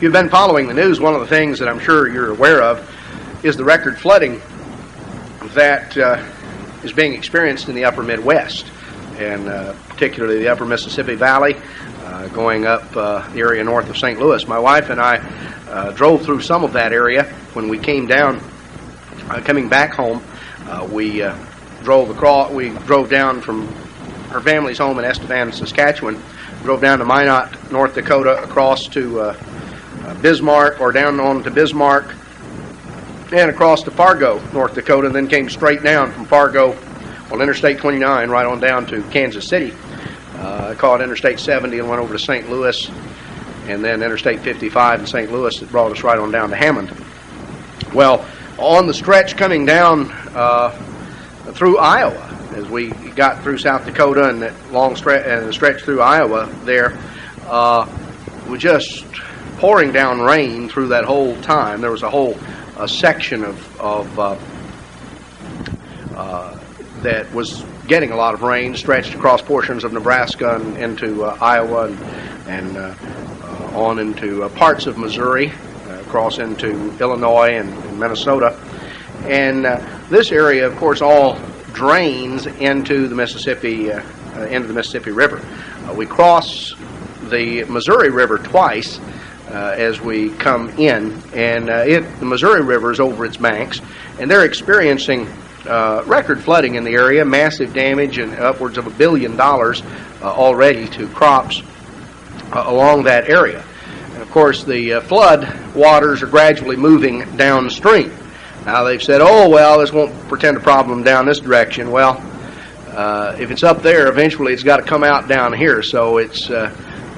you've been following the news, one of the things that I'm sure you're aware of is the record flooding that is being experienced in the upper Midwest, and particularly the upper Mississippi Valley, going up the area north of St. Louis. My wife and I drove through some of that area when we came down, coming back home. We drove down from her family's home in Estevan, Saskatchewan, drove down to Minot, North Dakota, across to Bismarck, or down on to Bismarck, and across to Fargo, North Dakota, and then came straight down from Fargo on Interstate 29 right on down to Kansas City. Caught Interstate 70 and went over to St. Louis, and then Interstate 55 in St. Louis that brought us right on down to Hammond. Well, on the stretch coming down through Iowa, as we got through South Dakota and that long stretch through Iowa there, was just pouring down rain through that whole time. There was a whole section of that was getting a lot of rain, stretched across portions of Nebraska and into Iowa and on into parts of Missouri, across into Illinois and Minnesota. And this area, of course, all drains into the Mississippi River. We cross the Missouri River twice as we come in, and the Missouri River is over its banks, and they're experiencing record flooding in the area, massive damage, and upwards of $1 billion already to crops along that area. And of course, the flood waters are gradually moving downstream. Now they've said, oh, well, this won't pretend a problem down this direction. Well, if it's up there, eventually it's got to come out down here. So it's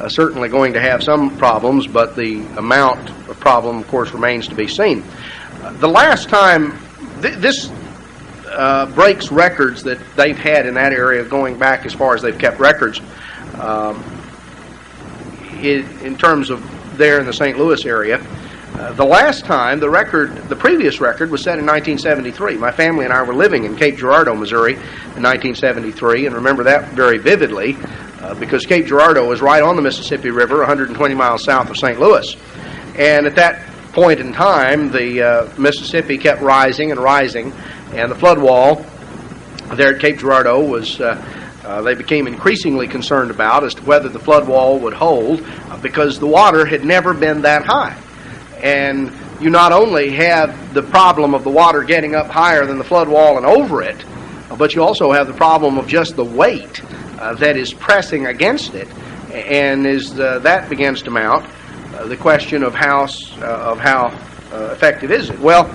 certainly going to have some problems, but the amount of problem, of course, remains to be seen. The last time, this breaks records that they've had in that area going back as far as they've kept records in terms of there in the St. Louis area. The last time, the previous record was set in 1973. My family and I were living in Cape Girardeau, Missouri in 1973, and remember that very vividly because Cape Girardeau is right on the Mississippi River, 120 miles south of St. Louis. And at that point in time, the Mississippi kept rising and rising, and the flood wall there at Cape Girardeau was they became increasingly concerned about as to whether the flood wall would hold because the water had never been that high. And you not only have the problem of the water getting up higher than the flood wall and over it, but you also have the problem of just the weight that is pressing against it. And as that begins to mount, the question of how effective is it? Well,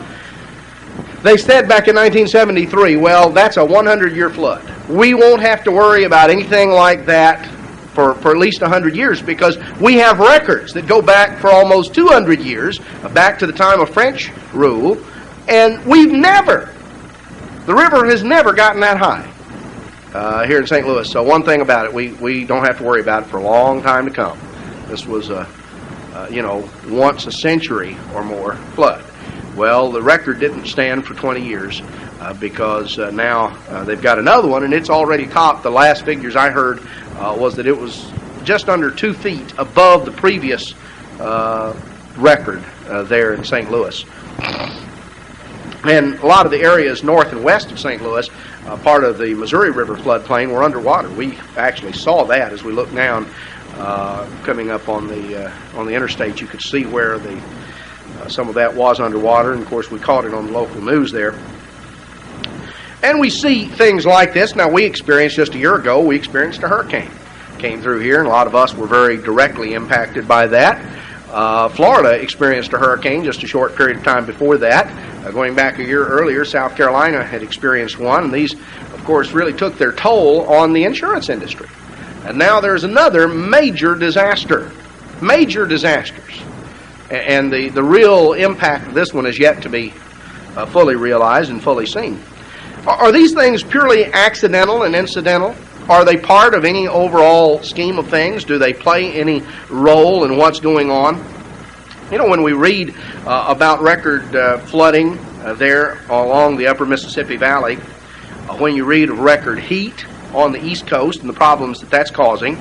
they said back in 1973, well, that's a 100-year flood. We won't have to worry about anything like that for at least 100 years because we have records that go back for almost 200 years, back to the time of French rule, and the river has never gotten that high here in St. Louis. So one thing about it, we don't have to worry about it for a long time to come. This was once a century or more flood. Well, the record didn't stand for 20 years because now they've got another one, and it's already topped. The last figures I heard was that it was just under 2 feet above the previous record there in St. Louis. And a lot of the areas north and west of St. Louis, part of the Missouri River floodplain, were underwater. We actually saw that as we looked down coming up on the interstate. You could see where some of that was underwater, and of course we caught it on the local news there. And we see things like this. Now, we experienced just a year ago, we experienced a hurricane. Came through here, and a lot of us were very directly impacted by that. Florida experienced a hurricane just a short period of time before that. Going back a year earlier, South Carolina had experienced one, and these, of course, really took their toll on the insurance industry. And now there's another major disaster. Major disasters. And the real impact of this one is yet to be fully realized and fully seen. Are these things purely accidental and incidental? Are they part of any overall scheme of things? Do they play any role in what's going on? You know, when we read about record flooding there along the upper Mississippi Valley, when you read of record heat on the East Coast and the problems that that's causing,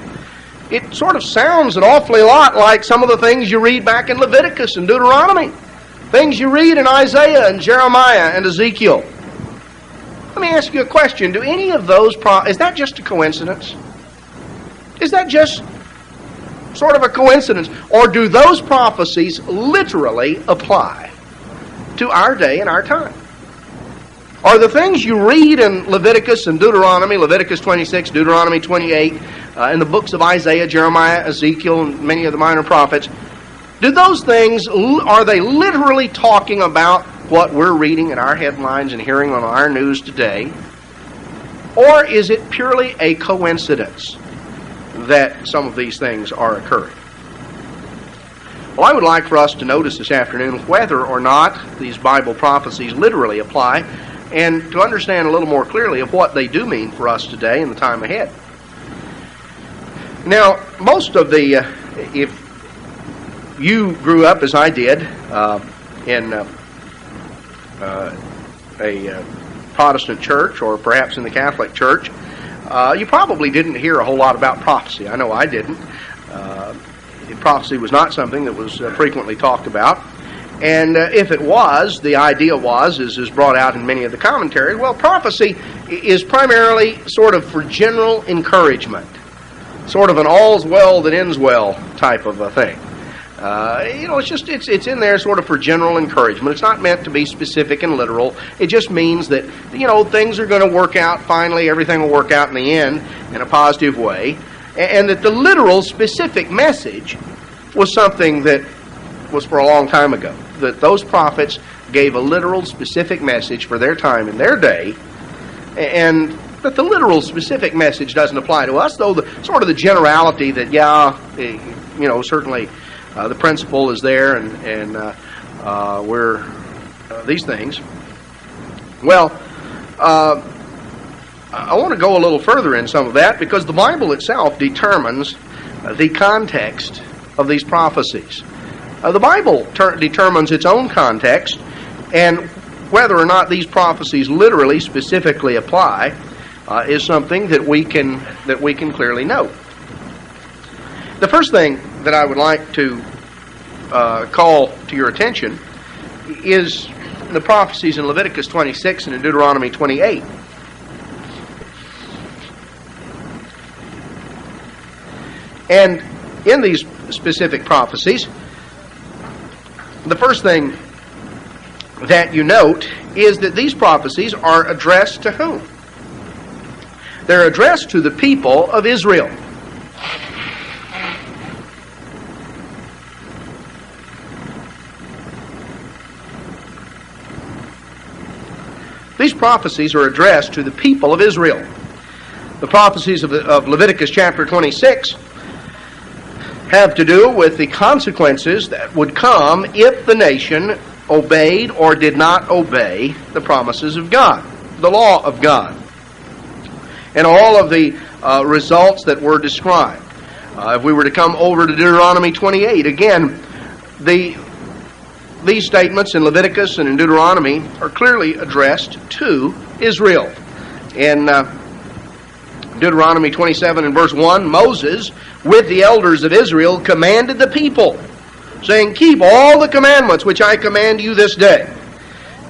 it sort of sounds an awfully lot like some of the things you read back in Leviticus and Deuteronomy, things you read in Isaiah and Jeremiah and Ezekiel. Let me ask you a question. Do any of those, is that just a coincidence? Is that just sort of a coincidence? Or do those prophecies literally apply to our day and our time? Are the things you read in Leviticus and Deuteronomy, Leviticus 26, Deuteronomy 28, in the books of Isaiah, Jeremiah, Ezekiel, and many of the minor prophets, do those things, are they literally talking about what we're reading in our headlines and hearing on our news today? Or is it purely a coincidence that some of these things are occurring? Well, I would like for us to notice this afternoon whether or not these Bible prophecies literally apply, and to understand a little more clearly of what they do mean for us today and the time ahead. Now, most of the, if you grew up as I did in a Protestant church or perhaps in the Catholic Church, you probably didn't hear a whole lot about prophecy. I know I didn't. Prophecy was not something that was frequently talked about. And if it was, the idea was, as is brought out in many of the commentaries, well, prophecy is primarily sort of for general encouragement, sort of an all's well that ends well type of a thing. It's in there sort of for general encouragement. It's not meant to be specific and literal. It just means that, things are going to work out finally, everything will work out in the end in a positive way, and that the literal specific message was something that was for a long time ago. That those prophets gave a literal specific message for their time and their day, and that the literal specific message doesn't apply to us, though the generality that, certainly the principle is there, and we're these things. Well, I want to go a little further in some of that, because the Bible itself determines the context of these prophecies. The Bible determines its own context, and whether or not these prophecies literally, specifically apply, is something that we can clearly note. The first thing that I would like to call to your attention is the prophecies in Leviticus 26 and in Deuteronomy 28. And in these specific prophecies, the first thing that you note is that these prophecies are addressed to whom? They're addressed to the people of Israel. These prophecies are addressed to the people of Israel. The prophecies of Leviticus chapter 26 have to do with the consequences that would come if the nation obeyed or did not obey the promises of God, the law of God, and all of the results that were described. If we were to come over to Deuteronomy 28, again, these statements in Leviticus and in Deuteronomy are clearly addressed to Israel. In Deuteronomy 27 and verse 1, Moses, with the elders of Israel, commanded the people, saying, "Keep all the commandments which I command you this day."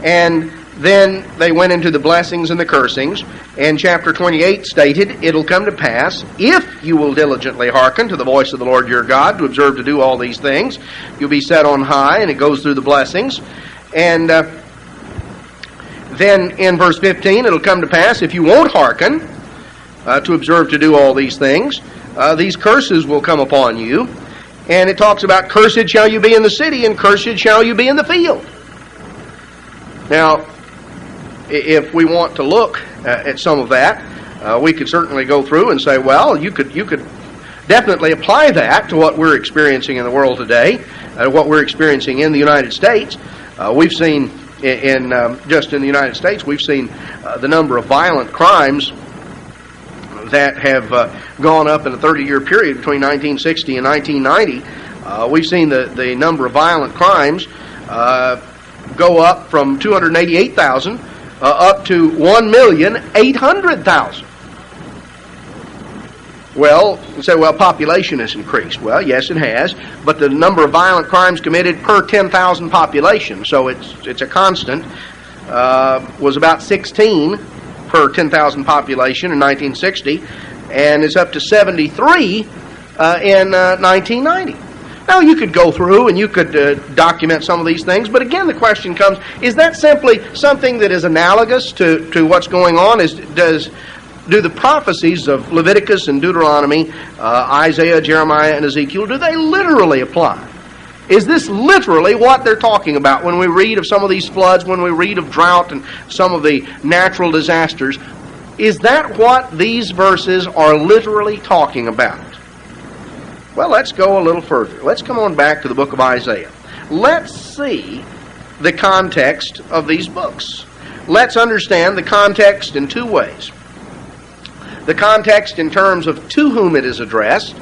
And then they went into the blessings and the cursings. And chapter 28 stated, "It'll come to pass, if you will diligently hearken to the voice of the Lord your God, to observe to do all these things, you'll be set on high," and it goes through the blessings. And then in verse 15, "It'll come to pass, if you won't hearken to observe to do all these things, these curses will come upon you." And it talks about, "Cursed shall you be in the city, and cursed shall you be in the field." Now, if we want to look at some of that, we could certainly go through and say, well, you could definitely apply that to what we're experiencing in the world today, what we're experiencing in the United States. We've seen just in the United States, we've seen the number of violent crimes that have gone up in a 30-year period between 1960 and 1990. We've seen the number of violent crimes go up from 288,000 up to 1,800,000. Well, you say, well, population has increased. Well, yes, it has, but the number of violent crimes committed per 10,000 population, so it's a constant, was about 16 per 10,000 population in 1960, and it's up to 73 in 1990. Now, you could go through and you could document some of these things, but again, the question comes, is that simply something that is analogous to what's going on? Do the prophecies of Leviticus and Deuteronomy, Isaiah, Jeremiah, and Ezekiel, do they literally apply? Is this literally what they're talking about when we read of some of these floods, when we read of drought and some of the natural disasters? Is that what these verses are literally talking about? Well, let's go a little further. Let's come on back to the book of Isaiah. Let's see the context of these books. Let's understand the context in two ways. The context in terms of to whom it is addressed,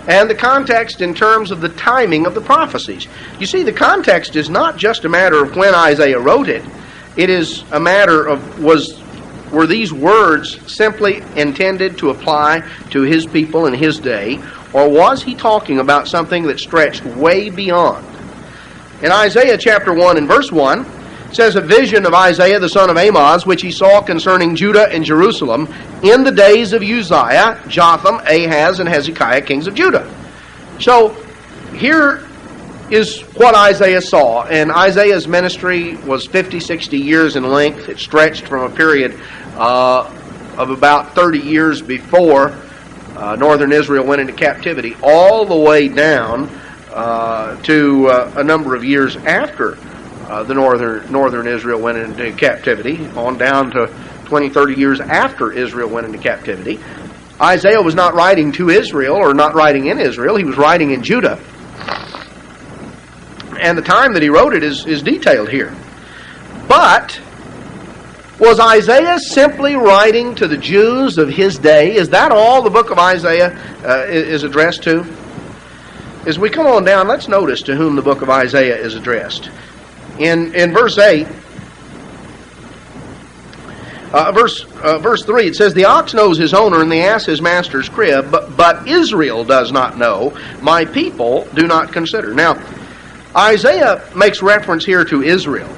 and the context in terms of the timing of the prophecies. You see, the context is not just a matter of when Isaiah wrote it. It is a matter of were these words simply intended to apply to his people in his day, or was he talking about something that stretched way beyond? In Isaiah chapter 1 and verse 1, it says, a vision of Isaiah the son of Amoz, which he saw concerning Judah and Jerusalem in the days of Uzziah, Jotham, Ahaz, and Hezekiah, kings of Judah. So, here is what Isaiah saw. And Isaiah's ministry was 50, 60 years in length. It stretched from a period of about 30 years before northern Israel went into captivity, all the way down to a number of years after the northern Israel went into captivity, on down to 20, 30 years after Israel went into captivity. Isaiah was not writing to Israel or not writing in Israel. He was writing in Judah. And the time that he wrote it is detailed here. But was Isaiah simply writing to the Jews of his day? Is that all the book of Isaiah is addressed to? As we come on down, let's notice to whom the book of Isaiah is addressed. In verse 8, verse 3, it says, the ox knows his owner and the ass his master's crib, but Israel does not know. My people do not consider. Now, Isaiah makes reference here to Israel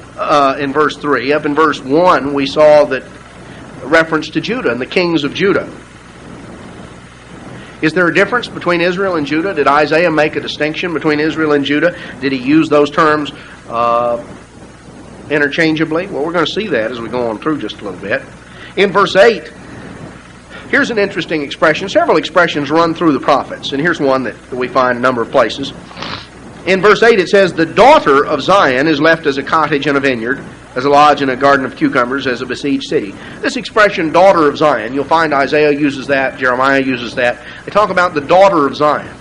in verse 3. Up in verse 1, we saw that reference to Judah and the kings of Judah. Is there a difference between Israel and Judah? Did Isaiah make a distinction between Israel and Judah? Did he use those terms interchangeably? Well, we're going to see that as we go on through just a little bit. In verse 8, here's an interesting expression. Several expressions run through the prophets, and here's one that we find in a number of places. In verse 8 it says, the daughter of Zion is left as a cottage and a vineyard, as a lodge and a garden of cucumbers, as a besieged city. This expression, daughter of Zion, you'll find Isaiah uses that, Jeremiah uses that. They talk about the daughter of Zion.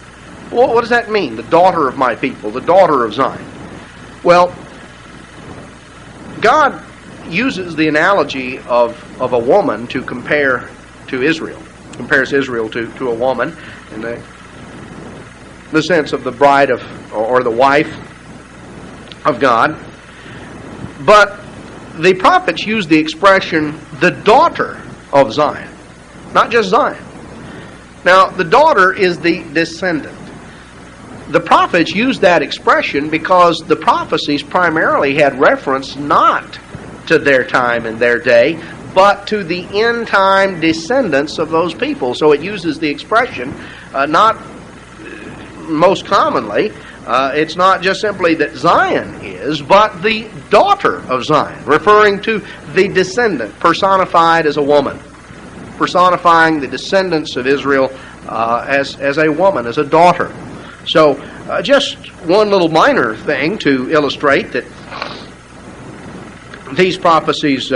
Well, what does that mean? The daughter of my people, the daughter of Zion. Well, God uses the analogy of a woman to compare to Israel. Compares Israel to a woman in the sense of the bride of, or the wife of God. But the prophets use the expression, the daughter of Zion. Not just Zion. Now, the daughter is the descendant. The prophets used that expression because the prophecies primarily had reference not to their time and their day, but to the end-time descendants of those people. So it uses the expression, not most commonly, it's not just simply that Zion is, but the daughter of Zion, referring to the descendant, personified as a woman, personifying the descendants of Israel as a woman, as a daughter. So just one little minor thing to illustrate that these prophecies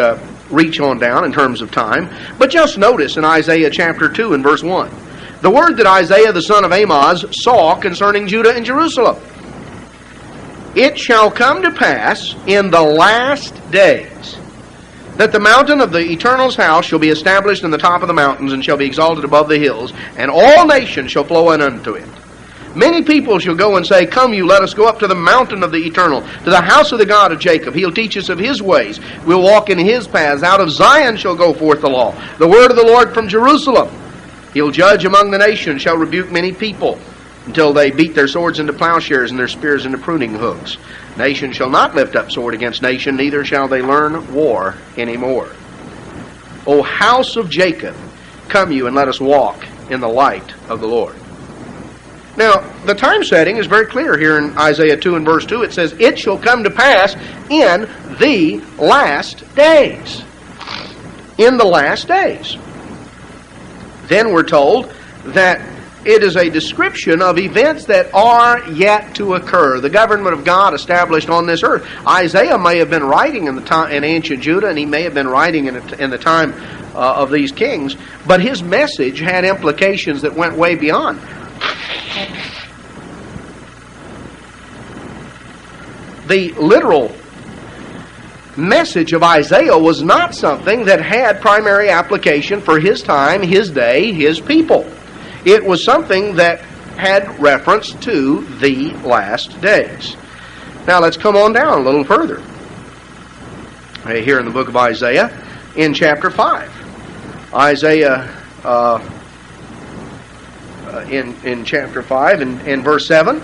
reach on down in terms of time. But just notice in Isaiah chapter 2 and verse 1, the word that Isaiah the son of Amoz saw concerning Judah and Jerusalem. It shall come to pass in the last days that the mountain of the Eternal's house shall be established in the top of the mountains and shall be exalted above the hills, and all nations shall flow in unto it. Many people shall go and say, come you, let us go up to the mountain of the Eternal, to the house of the God of Jacob. He'll teach us of His ways. We'll walk in His paths. Out of Zion shall go forth the law, the word of the Lord from Jerusalem. He'll judge among the nations, shall rebuke many people, until they beat their swords into plowshares and their spears into pruning hooks. Nation shall not lift up sword against nation, neither shall they learn war any more. O house of Jacob, come you and let us walk in the light of the Lord. Now, the time setting is very clear here in Isaiah 2 and verse 2. It says, it shall come to pass in the last days. In the last days. Then we're told that it is a description of events that are yet to occur. The government of God established on this earth. Isaiah may have been writing in ancient Judah, and he may have been writing in the time of these kings, but his message had implications that went way beyond. The literal message of Isaiah was not something that had primary application for his time, his day, his people. It was something that had reference to the last days. Now let's come on down a little further. Here in the book of Isaiah, in chapter 5. Isaiah in chapter 5 and verse 7.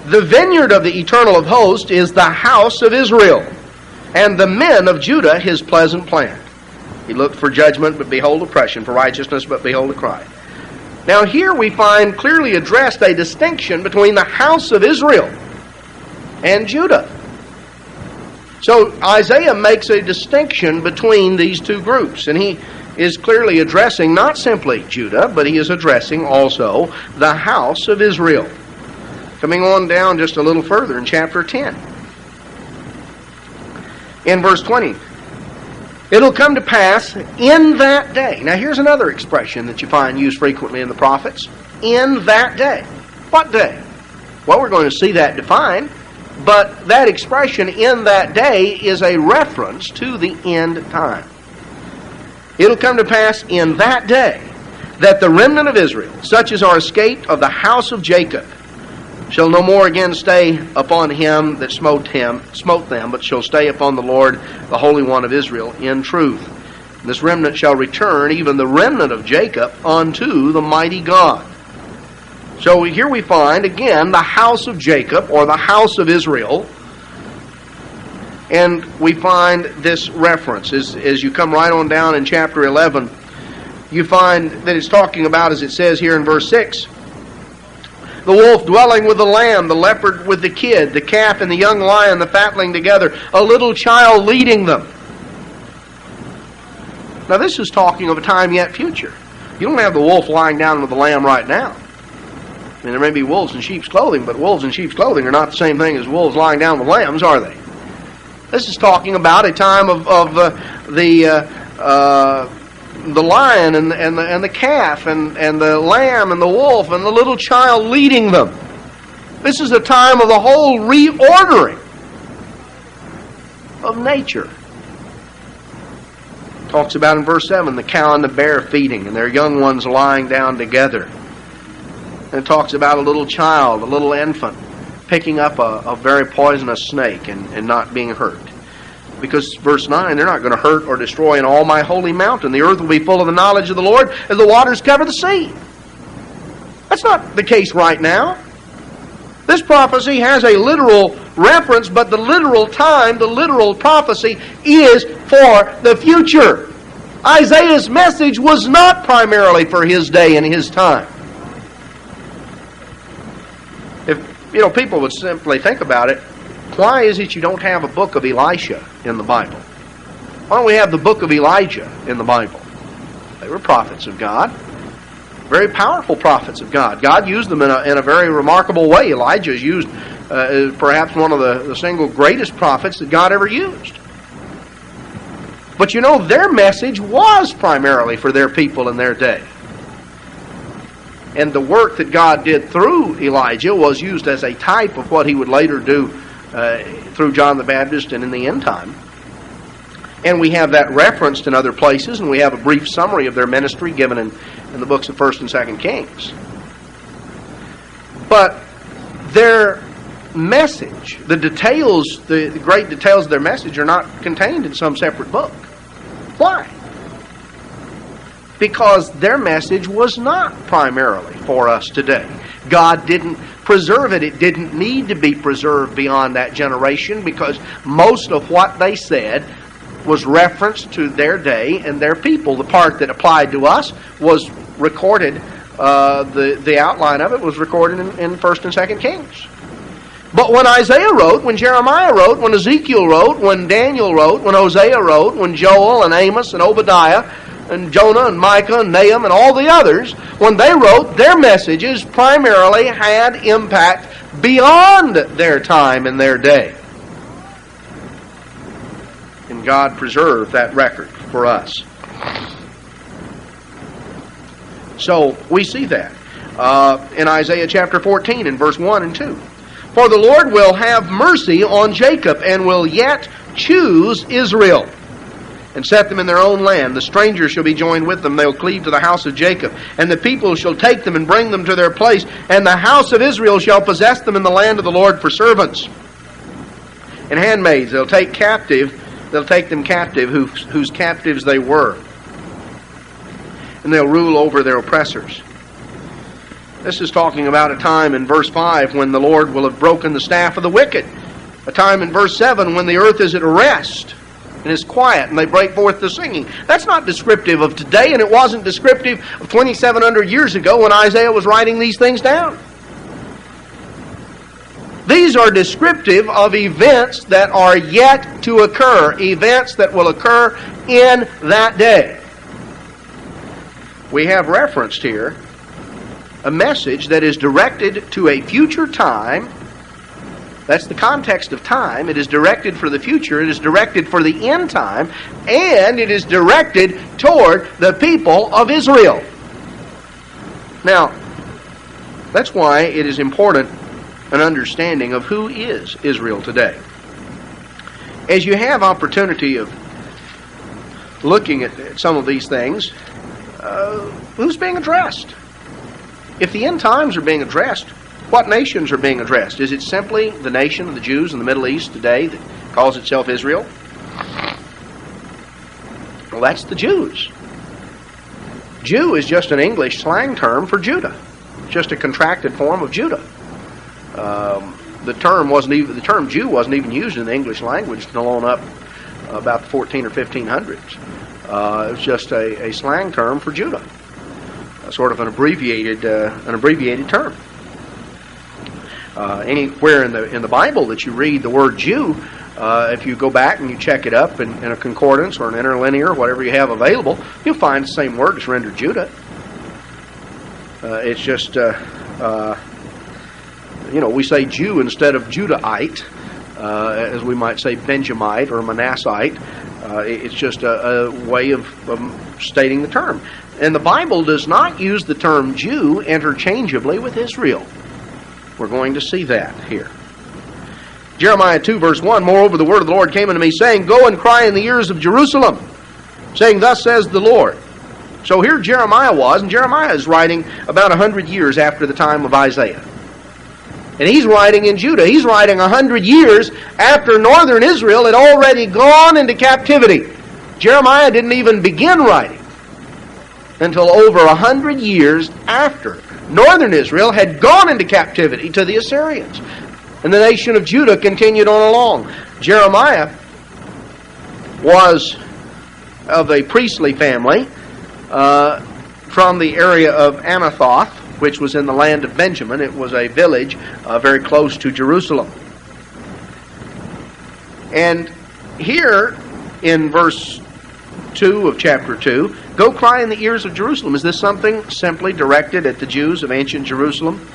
The vineyard of the Eternal of Hosts is the house of Israel, and the men of Judah his pleasant plant. He looked for judgment, but behold oppression, for righteousness, but behold a cry. Now here we find clearly addressed a distinction between the house of Israel and Judah. So Isaiah makes a distinction between these two groups, and he is clearly addressing not simply Judah, but he is addressing also the house of Israel. Coming on down just a little further in chapter 10. In verse 20. It'll come to pass in that day. Now here's another expression that you find used frequently in the prophets. In that day. What day? Well, we're going to see that defined. But that expression, in that day, is a reference to the end time. It'll come to pass in that day that the remnant of Israel, such as are escaped of the house of Jacob, shall no more again stay upon him that smote them, but shall stay upon the Lord, the Holy One of Israel, in truth. This remnant shall return, even the remnant of Jacob, unto the mighty God. So here we find, again, the house of Jacob, or the house of Israel. And we find this reference. As you come right on down in chapter 11, you find that it's talking about, as it says here in verse 6, the wolf dwelling with the lamb, the leopard with the kid, the calf and the young lion, the fatling together, a little child leading them. Now this is talking of a time yet future. You don't have the wolf lying down with the lamb right now. I mean, there may be wolves in sheep's clothing, but wolves in sheep's clothing are not the same thing as wolves lying down with lambs, are they? This is talking about a time of the lion and the calf and the lamb and the wolf and the little child leading them. This is a time of the whole reordering of nature. Talks about in verse 7 the cow and the bear feeding and their young ones lying down together. And it talks about a little child, a little infant, picking up a very poisonous snake and not being hurt. Because, verse 9, they're not going to hurt or destroy in all my holy mountain. The earth will be full of the knowledge of the Lord as the waters cover the sea. That's not the case right now. This prophecy has a literal reference, but the literal time, the literal prophecy is for the future. Isaiah's message was not primarily for his day and his time. If people would simply think about it, why is it you don't have a book of Elisha in the Bible? Why don't we have the book of Elijah in the Bible? They were prophets of God. Very powerful prophets of God. God used them in a very remarkable way. Elijah is used as perhaps one of the single greatest prophets that God ever used. But their message was primarily for their people in their day. And the work that God did through Elijah was used as a type of what he would later do through John the Baptist and in the end time. And we have that referenced in other places, and we have a brief summary of their ministry given in the books of 1st and 2nd Kings. But their message, the details, the great details of their message are not contained in some separate book. Why? because their message was not primarily for us today. God didn't preserve it. It didn't need to be preserved beyond that generation because most of what they said was referenced to their day and their people. The part that applied to us was recorded, the outline of it was recorded in 1st and 2nd Kings. But when Isaiah wrote, when Jeremiah wrote, when Ezekiel wrote, when Daniel wrote, when Hosea wrote, when Joel and Amos and Obadiah and Jonah and Micah and Nahum and all the others, when they wrote, their messages primarily had impact beyond their time and their day. And God preserved that record for us. So we see that in Isaiah chapter 14 in verse 1 and 2. For the Lord will have mercy on Jacob and will yet choose Israel and set them in their own land. The strangers shall be joined with them. They will cleave to the house of Jacob. And the people shall take them and bring them to their place. And the house of Israel shall possess them in the land of the Lord for servants and handmaids. They'll take them captive whose captives they were. And they'll rule over their oppressors. This is talking about a time in verse 5 when the Lord will have broken the staff of the wicked. A time in verse 7 when the earth is at rest and is quiet and they break forth to singing. That's not descriptive of today, and it wasn't descriptive of 2,700 years ago when Isaiah was writing these things down. These are descriptive of events that are yet to occur, events that will occur in that day. We have referenced here a message that is directed to a future time. That's the context of time. It is directed for the future. It is directed for the end time. And it is directed toward the people of Israel. Now, that's why it is important an understanding of who is Israel today. As you have opportunity of looking at some of these things, who's being addressed? If the end times are being addressed, what nations are being addressed? Is it simply the nation of the Jews in the Middle East today that calls itself Israel? Well, that's the Jews. Jew is just an English slang term for Judah. Just a contracted form of Judah. The term Jew wasn't even used in the English language until on up about the 14 or 1500s. It was just a slang term for Judah. Sort of an abbreviated term. Anywhere in the Bible that you read the word Jew, if you go back and you check it up in a concordance or an interlinear, whatever you have available, you'll find the same word is rendered Judah. It's just, we say Jew instead of Judahite, as we might say Benjamite or Manassite. It's just a way of stating the term. And the Bible does not use the term Jew interchangeably with Israel. We're going to see that here. Jeremiah 2 verse 1, Moreover, the word of the Lord came unto me, saying, Go and cry in the ears of Jerusalem, saying, Thus says the Lord. So here Jeremiah was, and Jeremiah is writing about 100 years after the time of Isaiah. And he's writing in Judah. He's writing 100 years after northern Israel had already gone into captivity. Jeremiah didn't even begin writing until over 100 years after northern Israel had gone into captivity to the Assyrians. And the nation of Judah continued on along. Jeremiah was of a priestly family from the area of Anathoth, which was in the land of Benjamin. It was a village very close to Jerusalem. And here in verse 2 of chapter 2, Go cry in the ears of Jerusalem. Is this something simply directed at the Jews of ancient Jerusalem?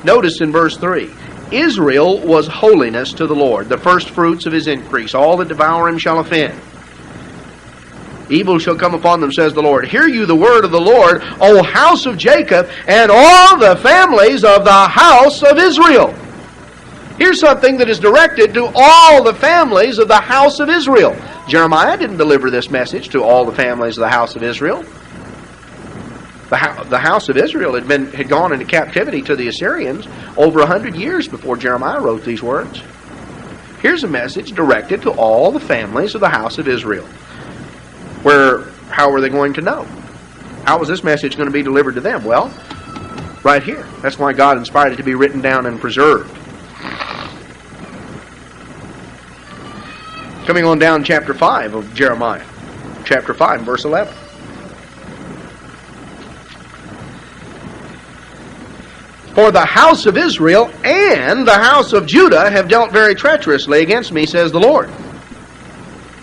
Notice in verse 3, Israel was holiness to the Lord, the first fruits of his increase. All that devour him shall offend. Evil shall come upon them, says the Lord. Hear you the word of the Lord, O house of Jacob, and all the families of the house of Israel. Here's something that is directed to all the families of the house of Israel. Jeremiah didn't deliver this message to all the families of the house of Israel. The house of Israel had gone into captivity to the Assyrians over 100 years before Jeremiah wrote these words. Here's a message directed to all the families of the house of Israel. How were they going to know? How How was this message going to be delivered to them? Well, right here. That's why God inspired it to be written down and preserved. Coming on down chapter 5 of Jeremiah. Chapter 5, verse 11. For the house of Israel and the house of Judah have dealt very treacherously against me, says the Lord.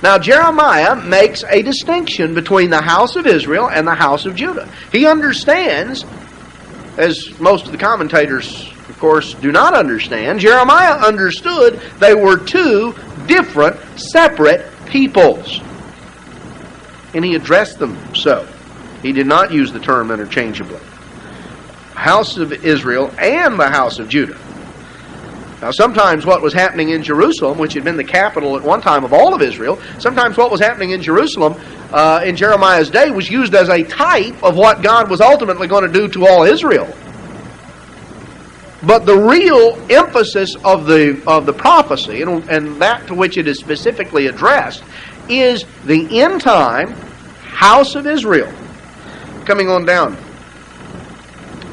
Now Jeremiah makes a distinction between the house of Israel and the house of Judah. He understands, as most of the commentators, of course, do not understand, Jeremiah understood they were two different, separate peoples. And he addressed them so. He did not use the term interchangeably. House of Israel and the house of Judah. Now sometimes what was happening in Jerusalem, which had been the capital at one time of all of Israel, sometimes what was happening in Jerusalem in Jeremiah's day was used as a type of what God was ultimately going to do to all Israel. But the real emphasis of the prophecy, and that to which it is specifically addressed, is the end time house of Israel. Coming on down.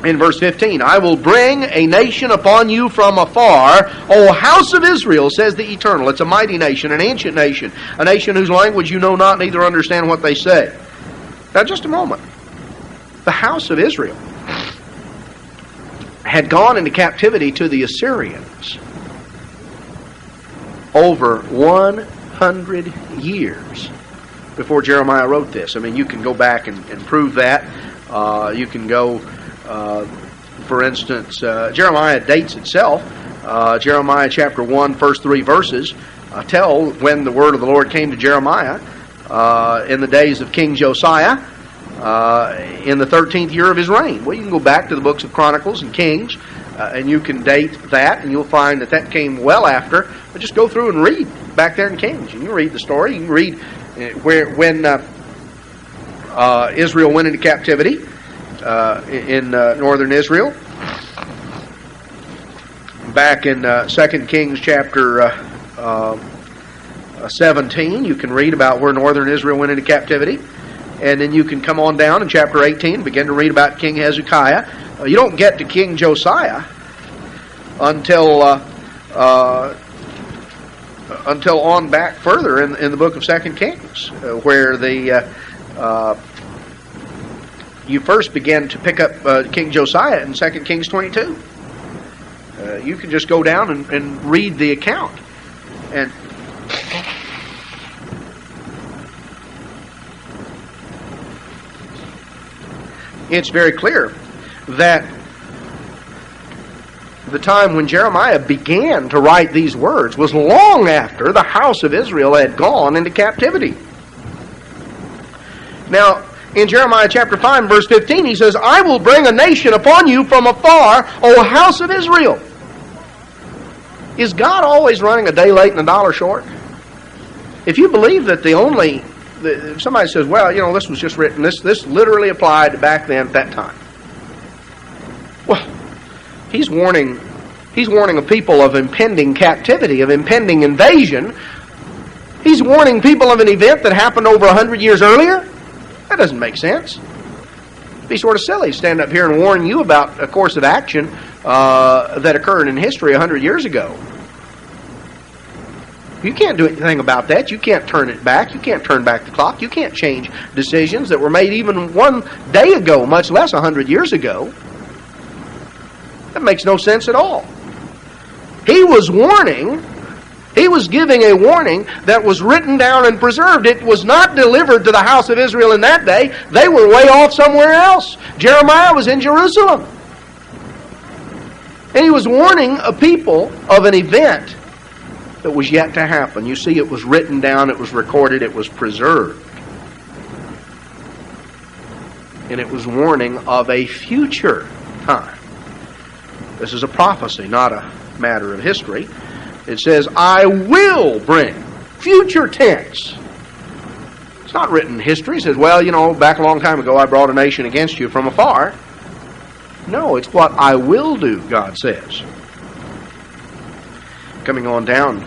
In verse 15, I will bring a nation upon you from afar, O house of Israel, says the Eternal. It's a mighty nation, an ancient nation, a nation whose language you know not, neither understand what they say. Now just a moment. The house of Israel had gone into captivity to the Assyrians over 100 years before Jeremiah wrote this. I mean, you can go back and prove that. You can go... for instance, Jeremiah dates itself. Jeremiah chapter 1, first 3 verses tell when the word of the Lord came to Jeremiah in the days of King Josiah in the 13th year of his reign. Well, you can go back to the books of Chronicles and Kings and you can date that, and you'll find that came well after. But just go through and read back there in Kings. You can read the story. You can read when Israel went into captivity in northern Israel. Back in 2 Kings chapter 17, you can read about where northern Israel went into captivity. And then you can come on down in chapter 18, begin to read about King Hezekiah. You don't get to King Josiah until on back further in the book of 2 Kings, where you first begin to pick up King Josiah in 2 Kings 22. You can just go down and read the account. And it's very clear that the time when Jeremiah began to write these words was long after the house of Israel had gone into captivity. Now, in Jeremiah chapter 5, verse 15, he says, I will bring a nation upon you from afar, O house of Israel. Is God always running a day late and a dollar short? If you believe that if somebody says, well, this was just written, this literally applied back then at that time. Well, he's warning a people of impending captivity, of impending invasion. He's warning people of an event that happened over 100 years earlier. That doesn't make sense. It'd be sort of silly to stand up here and warn you about a course of action that occurred in history 100 years ago. You can't do anything about that. You can't turn it back. You can't turn back the clock. You can't change decisions that were made even one day ago, much less 100 years ago. That makes no sense at all. He was giving a warning that was written down and preserved. It was not delivered to the house of Israel in that day. They were way off somewhere else. Jeremiah was in Jerusalem. And he was warning a people of an event that was yet to happen. You see, it was written down, it was recorded, it was preserved. And it was warning of a future time. This is a prophecy, not a matter of history. It says, I will bring. Future tense. It's not written in history. It says, well, back a long time ago I brought a nation against you from afar. No, it's what I will do, God says. Coming on down,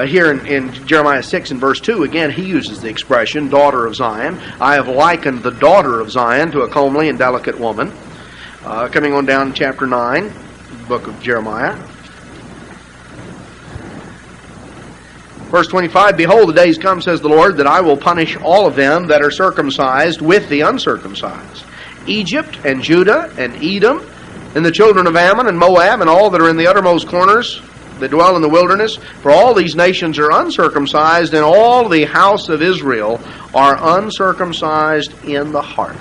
Here in Jeremiah 6 and verse 2, again, he uses the expression, daughter of Zion. I have likened the daughter of Zion to a comely and delicate woman. Coming on down to chapter 9, book of Jeremiah. Verse 25, Behold, the days come, says the Lord, that I will punish all of them that are circumcised with the uncircumcised. Egypt and Judah and Edom and the children of Ammon and Moab and all that are in the uttermost corners that dwell in the wilderness. For all these nations are uncircumcised, and all the house of Israel are uncircumcised in the heart.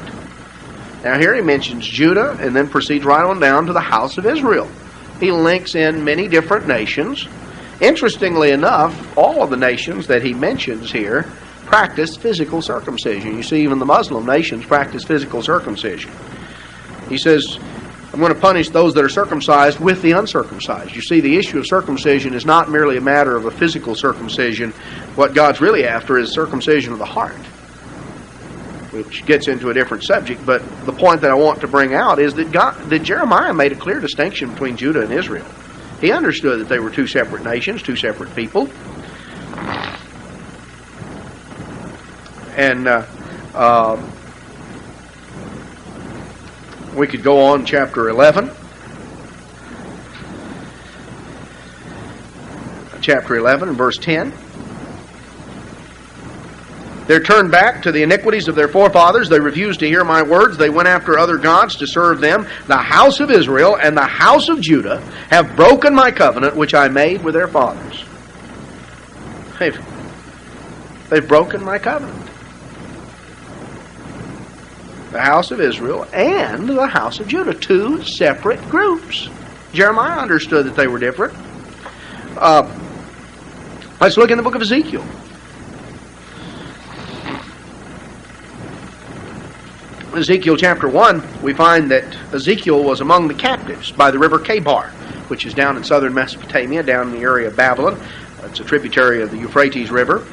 Now here he mentions Judah and then proceeds right on down to the house of Israel. He links in many different nations. Interestingly enough, all of the nations that he mentions here practice physical circumcision. You see, even the Muslim nations practice physical circumcision. He says, I'm going to punish those that are circumcised with the uncircumcised. You see, the issue of circumcision is not merely a matter of a physical circumcision. What God's really after is circumcision of the heart, which gets into a different subject. But the point that I want to bring out is that Jeremiah made a clear distinction between Judah and Israel. He understood that they were two separate nations, two separate people. And we could go on chapter 11. Chapter 11 and verse 10. They're turned back to the iniquities of their forefathers. They refused to hear my words. They went after other gods to serve them. The house of Israel and the house of Judah have broken my covenant which I made with their fathers. They've broken my covenant. The house of Israel and the house of Judah. Two separate groups. Jeremiah understood that they were different. Let's look in the book of Ezekiel. Ezekiel chapter 1, we find that Ezekiel was among the captives by the river Chebar, which is down in southern Mesopotamia, down in the area of Babylon. It's a tributary of the Euphrates River.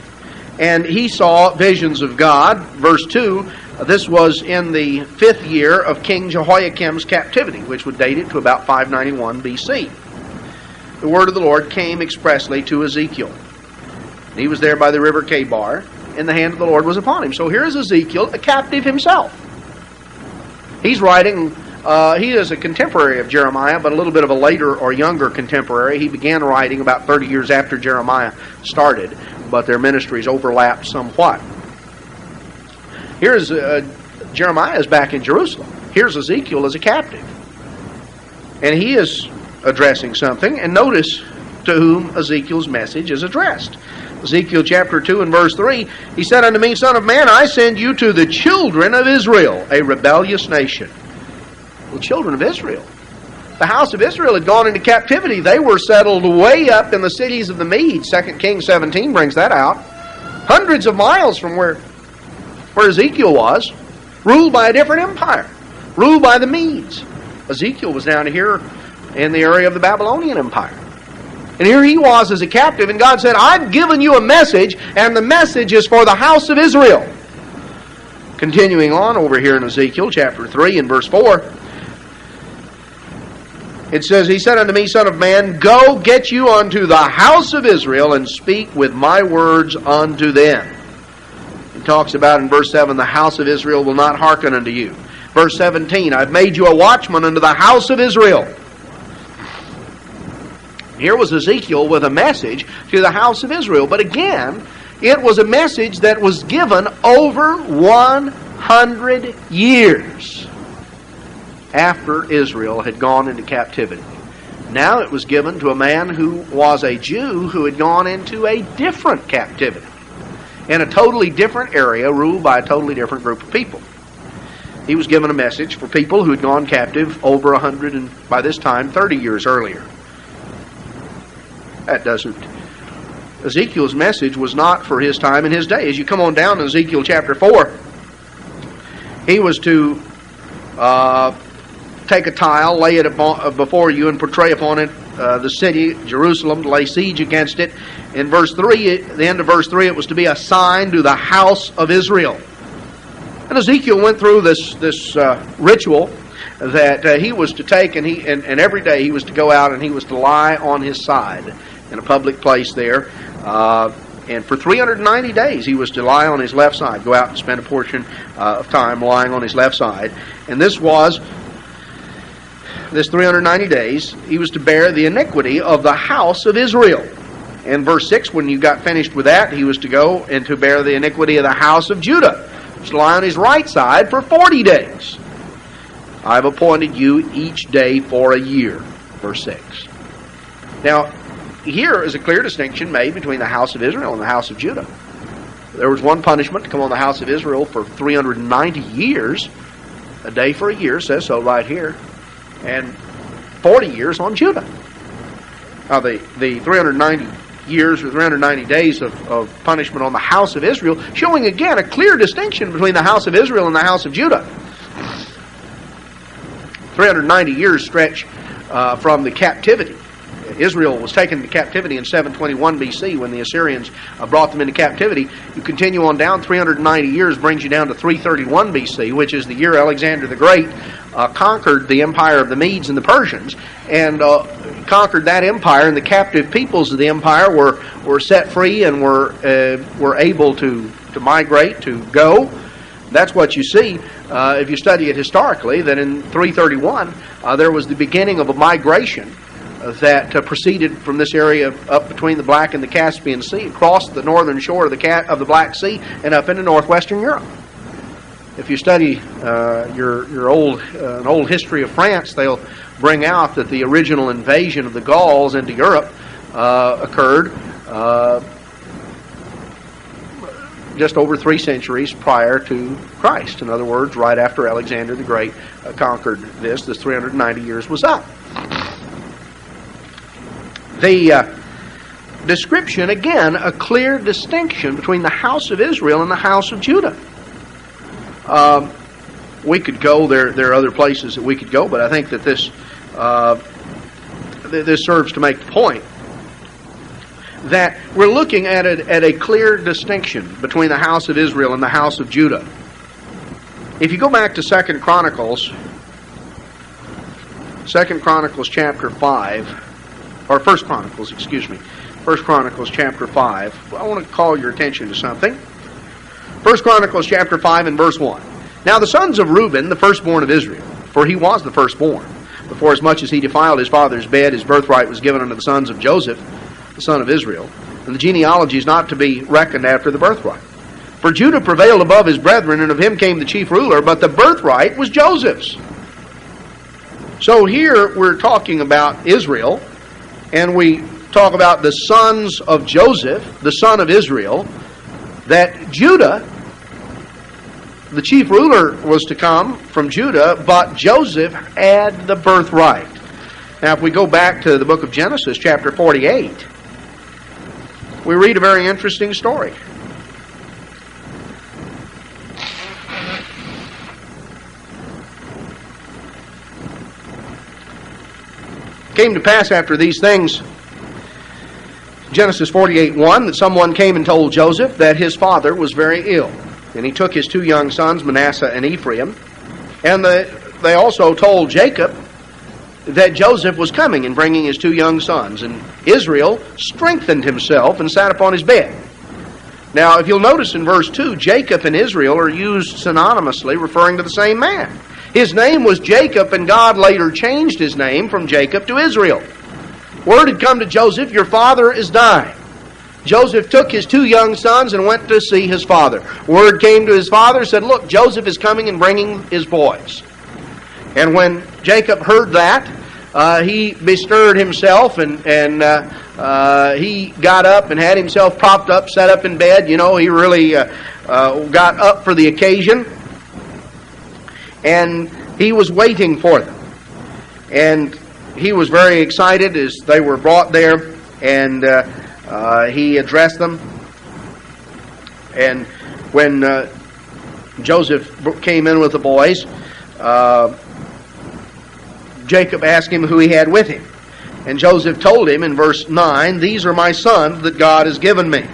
And he saw visions of God. Verse 2, this was in the 5th year of King Jehoiakim's captivity, which would date it to about 591 BC. The word of the Lord came expressly to Ezekiel. He was there by the river Chebar, and the hand of the Lord was upon him. So here is Ezekiel, a captive himself. He's writing, he is a contemporary of Jeremiah, but a little bit of a later or younger contemporary. He began writing about 30 years after Jeremiah started, but their ministries overlapped somewhat. Here's Jeremiah is back in Jerusalem. Here's Ezekiel as a captive. And he is addressing something, and notice to whom Ezekiel's message is addressed. Ezekiel chapter 2 and verse 3, he said unto me, Son of man, I send you to the children of Israel, a rebellious nation. The children of Israel. The house of Israel had gone into captivity. They were settled way up in the cities of the Medes. 2 Kings 17 brings that out. Hundreds of miles from where Ezekiel was, ruled by a different empire, ruled by the Medes. Ezekiel was down here in the area of the Babylonian Empire. And here he was as a captive, and God said, I've given you a message, and the message is for the house of Israel. Continuing on over here in Ezekiel chapter 3 and verse 4, it says, He said unto me, Son of man, go get you unto the house of Israel, and speak with my words unto them. He talks about in verse 7, the house of Israel will not hearken unto you. Verse 17, I've made you a watchman unto the house of Israel. Here was Ezekiel with a message to the house of Israel. But again, it was a message that was given over 100 years after Israel had gone into captivity. Now it was given to a man who was a Jew who had gone into a different captivity, in a totally different area, ruled by a totally different group of people. He was given a message for people who had gone captive over 100 and, by this time, 30 years earlier. That doesn't. Ezekiel's message was not for his time and his day. As you come on down to Ezekiel chapter 4, he was to take a tile, lay it before you, and portray upon it the city, Jerusalem, to lay siege against it. In verse 3, at the end of verse 3, it was to be a sign to the house of Israel. And Ezekiel went through this ritual that he was to take, and every day he was to go out and he was to lie on his side. in a public place there. And for 390 days he was to lie on his left side, go out and spend a portion of time lying on his left side. And this 390 days, he was to bear the iniquity of the house of Israel. In verse 6, when you got finished with that, he was to go and to bear the iniquity of the house of Judah. He was to lie on his right side for 40 days. I have appointed you each day for a year. Verse 6. Now, here is a clear distinction made between the house of Israel and the house of Judah. There was one punishment to come on the house of Israel for 390 years. A day for a year, says so right here. And 40 years on Judah. Now, the 390 years or 390 days of punishment on the house of Israel, showing again a clear distinction between the house of Israel and the house of Judah. 390 years stretch from the captivity. Israel was taken into captivity in 721 BC when the Assyrians brought them into captivity. You continue on down, 390 years brings you down to 331 BC, which is the year Alexander the Great conquered the empire of the Medes and the Persians, and conquered that empire, and the captive peoples of the empire were set free and were able to migrate, to go. That's what you see if you study it historically, that in 331 there was the beginning of a migration that proceeded from this area up between the Black and the Caspian Sea, across the northern shore of the Black Sea, and up into northwestern Europe. If you study your old history of France, they'll bring out that the original invasion of the Gauls into Europe occurred just over 3 centuries prior to Christ. In other words, right after Alexander the Great conquered this 390 years was up. The description, again, a clear distinction between the house of Israel and the house of Judah. We could go there are other places that we could go, but I think that this serves to make the point that we're looking at a clear distinction between the house of Israel and the house of Judah. If you go back to 2 Chronicles chapter 5, or 1 Chronicles, excuse me, 1 Chronicles chapter 5, I want to call your attention to something. 1 Chronicles chapter 5 and verse 1. Now the sons of Reuben, the firstborn of Israel, for he was the firstborn, before as much as he defiled his father's bed, his birthright was given unto the sons of Joseph, the son of Israel, and the genealogy is not to be reckoned after the birthright. For Judah prevailed above his brethren, and of him came the chief ruler, but the birthright was Joseph's. So here we're talking about Israel, and we talk about the sons of Joseph, the son of Israel, that Judah, the chief ruler, was to come from Judah, but Joseph had the birthright. Now, if we go back to the book of Genesis, chapter 48, we read a very interesting story. It came to pass after these things, Genesis 48:1, that someone came and told Joseph that his father was very ill. And he took his 2 young sons, Manasseh and Ephraim, and they also told Jacob that Joseph was coming and bringing his 2 young sons. And Israel strengthened himself and sat upon his bed. Now, if you'll notice in verse 2, Jacob and Israel are used synonymously, referring to the same man. His name was Jacob, and God later changed his name from Jacob to Israel. Word had come to Joseph, your father is dying. Joseph took his 2 young sons and went to see his father. Word came to his father, said, look, Joseph is coming and bringing his boys. And when Jacob heard that, he bestirred himself and he got up and had himself propped up, sat up in bed. You know, he really got up for the occasion. And he was waiting for them. And he was very excited as they were brought there, and he addressed them. And when Joseph came in with the boys, Jacob asked him who he had with him. And Joseph told him in verse 9, these are my sons that God has given me.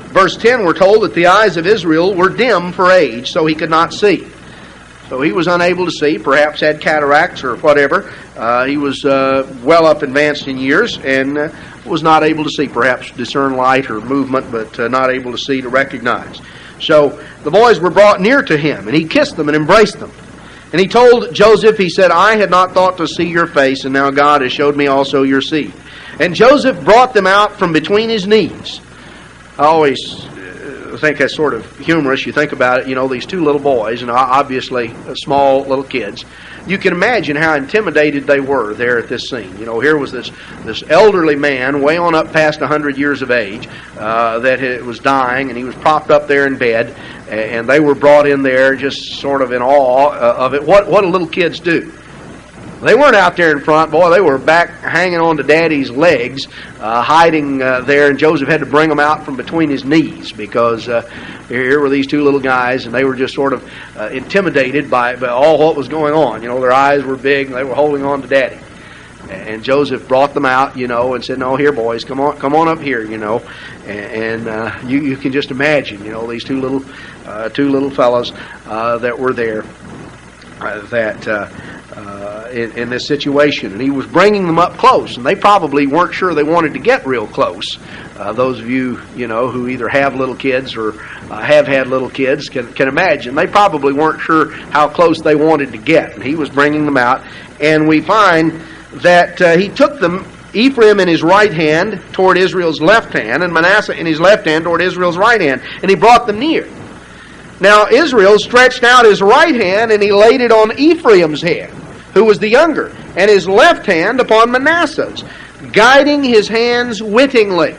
Verse 10, we're told that the eyes of Israel were dim for age, so he could not see. So he was unable to see, perhaps had cataracts or whatever. He was well up advanced in years and was not able to see, perhaps discern light or movement, but not able to see to recognize. So the boys were brought near to him, and he kissed them and embraced them. And he told Joseph, he said, I had not thought to see your face, and now God has showed me also your seed. And Joseph brought them out from between his knees. I always think that's sort of humorous. You think about it, these two little boys, and obviously small little kids. You can imagine how intimidated they were there at this scene. Here was this elderly man, way on up past 100 years of age, that was dying, and he was propped up there in bed, and they were brought in there just sort of in awe of it. What do little kids do? They weren't out there in front. Boy, they were back hanging on to Daddy's legs, hiding there, and Joseph had to bring them out from between his knees because here were these two little guys, and they were just sort of intimidated by all what was going on. Their eyes were big, and they were holding on to Daddy. And Joseph brought them out, and said, "No, here, boys, come on up here, And you can just imagine, these two little fellows that were there in this situation. And he was bringing them up close, and they probably weren't sure they wanted to get real close. Those of you, who either have little kids or have had little kids can imagine. They probably weren't sure how close they wanted to get. And he was bringing them out, and we find that he took them, Ephraim in his right hand toward Israel's left hand, and Manasseh in his left hand toward Israel's right hand, and he brought them near. Now Israel stretched out his right hand, and he laid it on Ephraim's head, who was the younger, and his left hand upon Manasseh's, guiding his hands wittingly.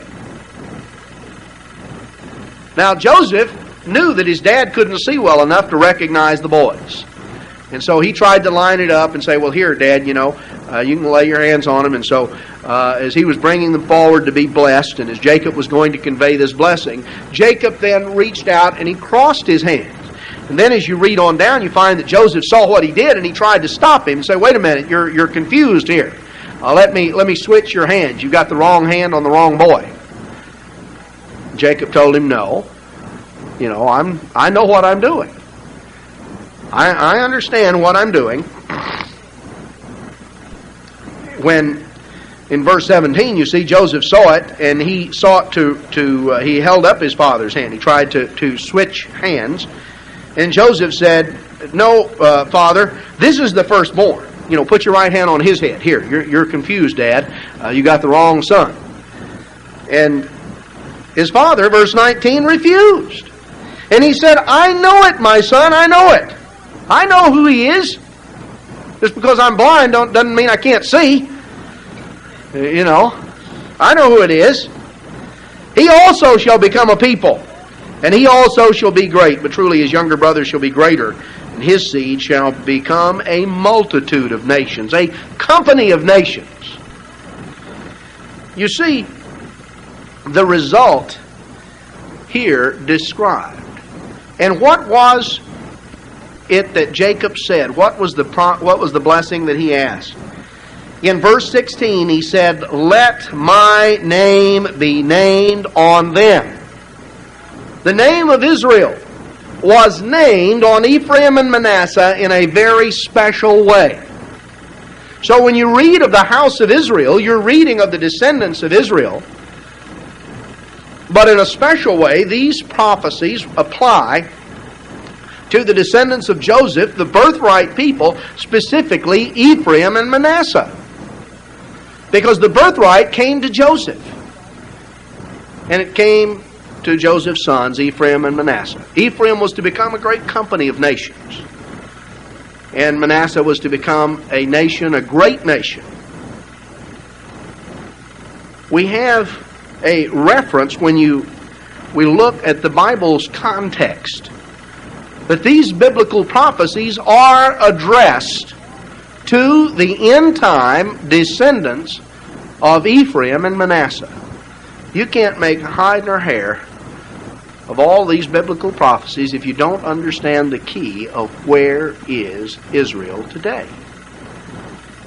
Now Joseph knew that his dad couldn't see well enough to recognize the boys. And so he tried to line it up and say, well, here, Dad, you can lay your hands on them. And so as he was bringing them forward to be blessed, and as Jacob was going to convey this blessing, Jacob then reached out and he crossed his hands. And then as you read on down, you find that Joseph saw what he did, and he tried to stop him and say, wait a minute, you're confused here. Let me switch your hands. You got the wrong hand on the wrong boy. Jacob told him, no. I know what I'm doing. I understand what I'm doing. When in verse 17 you see Joseph saw it, and he sought he held up his father's hand. He tried to switch hands. And Joseph said, no, Father, this is the firstborn. Put your right hand on his head. Here, you're confused, Dad. You got the wrong son. And his father, verse 19, refused. And he said, I know it, my son, I know it. I know who he is. Just because I'm blind doesn't mean I can't see. I know who it is. He also shall become a people, and he also shall be great. But truly his younger brother shall be greater, and his seed shall become a multitude of nations, a company of nations. You see, the result here described. And what was it that Jacob said? What was the blessing that he asked? In verse 16 he said, let my name be named on them. The name of Israel was named on Ephraim and Manasseh in a very special way. So when you read of the house of Israel, you're reading of the descendants of Israel. But in a special way, these prophecies apply to the descendants of Joseph, the birthright people, specifically Ephraim and Manasseh. Because the birthright came to Joseph. And it came to Joseph's sons, Ephraim and Manasseh. Ephraim was to become a great company of nations. And Manasseh was to become a nation, a great nation. We have a reference when we look at the Bible's context that these biblical prophecies are addressed to the end-time descendants of Ephraim and Manasseh. You can't make hide nor hair of all these biblical prophecies if you don't understand the key of where is Israel today.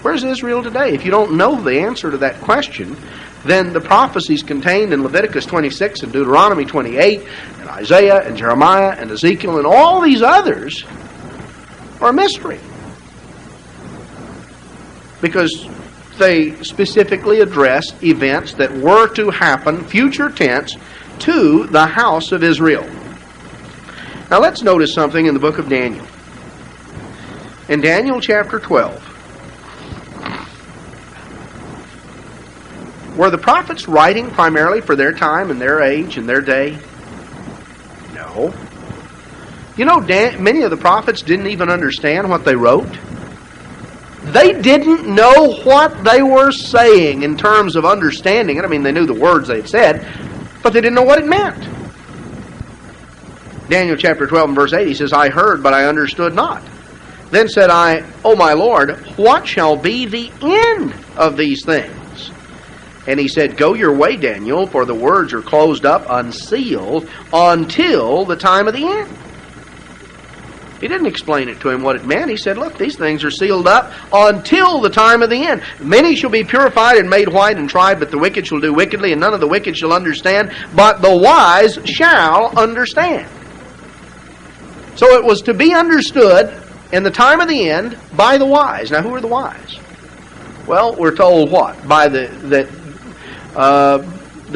Where's Israel today? If you don't know the answer to that question, then the prophecies contained in Leviticus 26 and Deuteronomy 28 and Isaiah and Jeremiah and Ezekiel and all these others or a mystery. Because they specifically address events that were to happen, future tense, to the house of Israel. Now let's notice something in the book of Daniel. In Daniel chapter 12, were the prophets writing primarily for their time and their age and their day? No. You know, many of the prophets didn't even understand what they wrote. They didn't know what they were saying in terms of understanding it. I mean, they knew the words they had said, but they didn't know what it meant. Daniel chapter 12 and verse 8, he says, I heard, but I understood not. Then said I, O my Lord, what shall be the end of these things? And he said, Go your way, Daniel, for the words are closed up, unsealed, until the time of the end. He didn't explain it to him what it meant. He said, look, these things are sealed up until the time of the end. Many shall be purified and made white and tried, but the wicked shall do wickedly, and none of the wicked shall understand, but the wise shall understand. So it was to be understood in the time of the end by the wise. Now, who are the wise? Well, we're told what? By the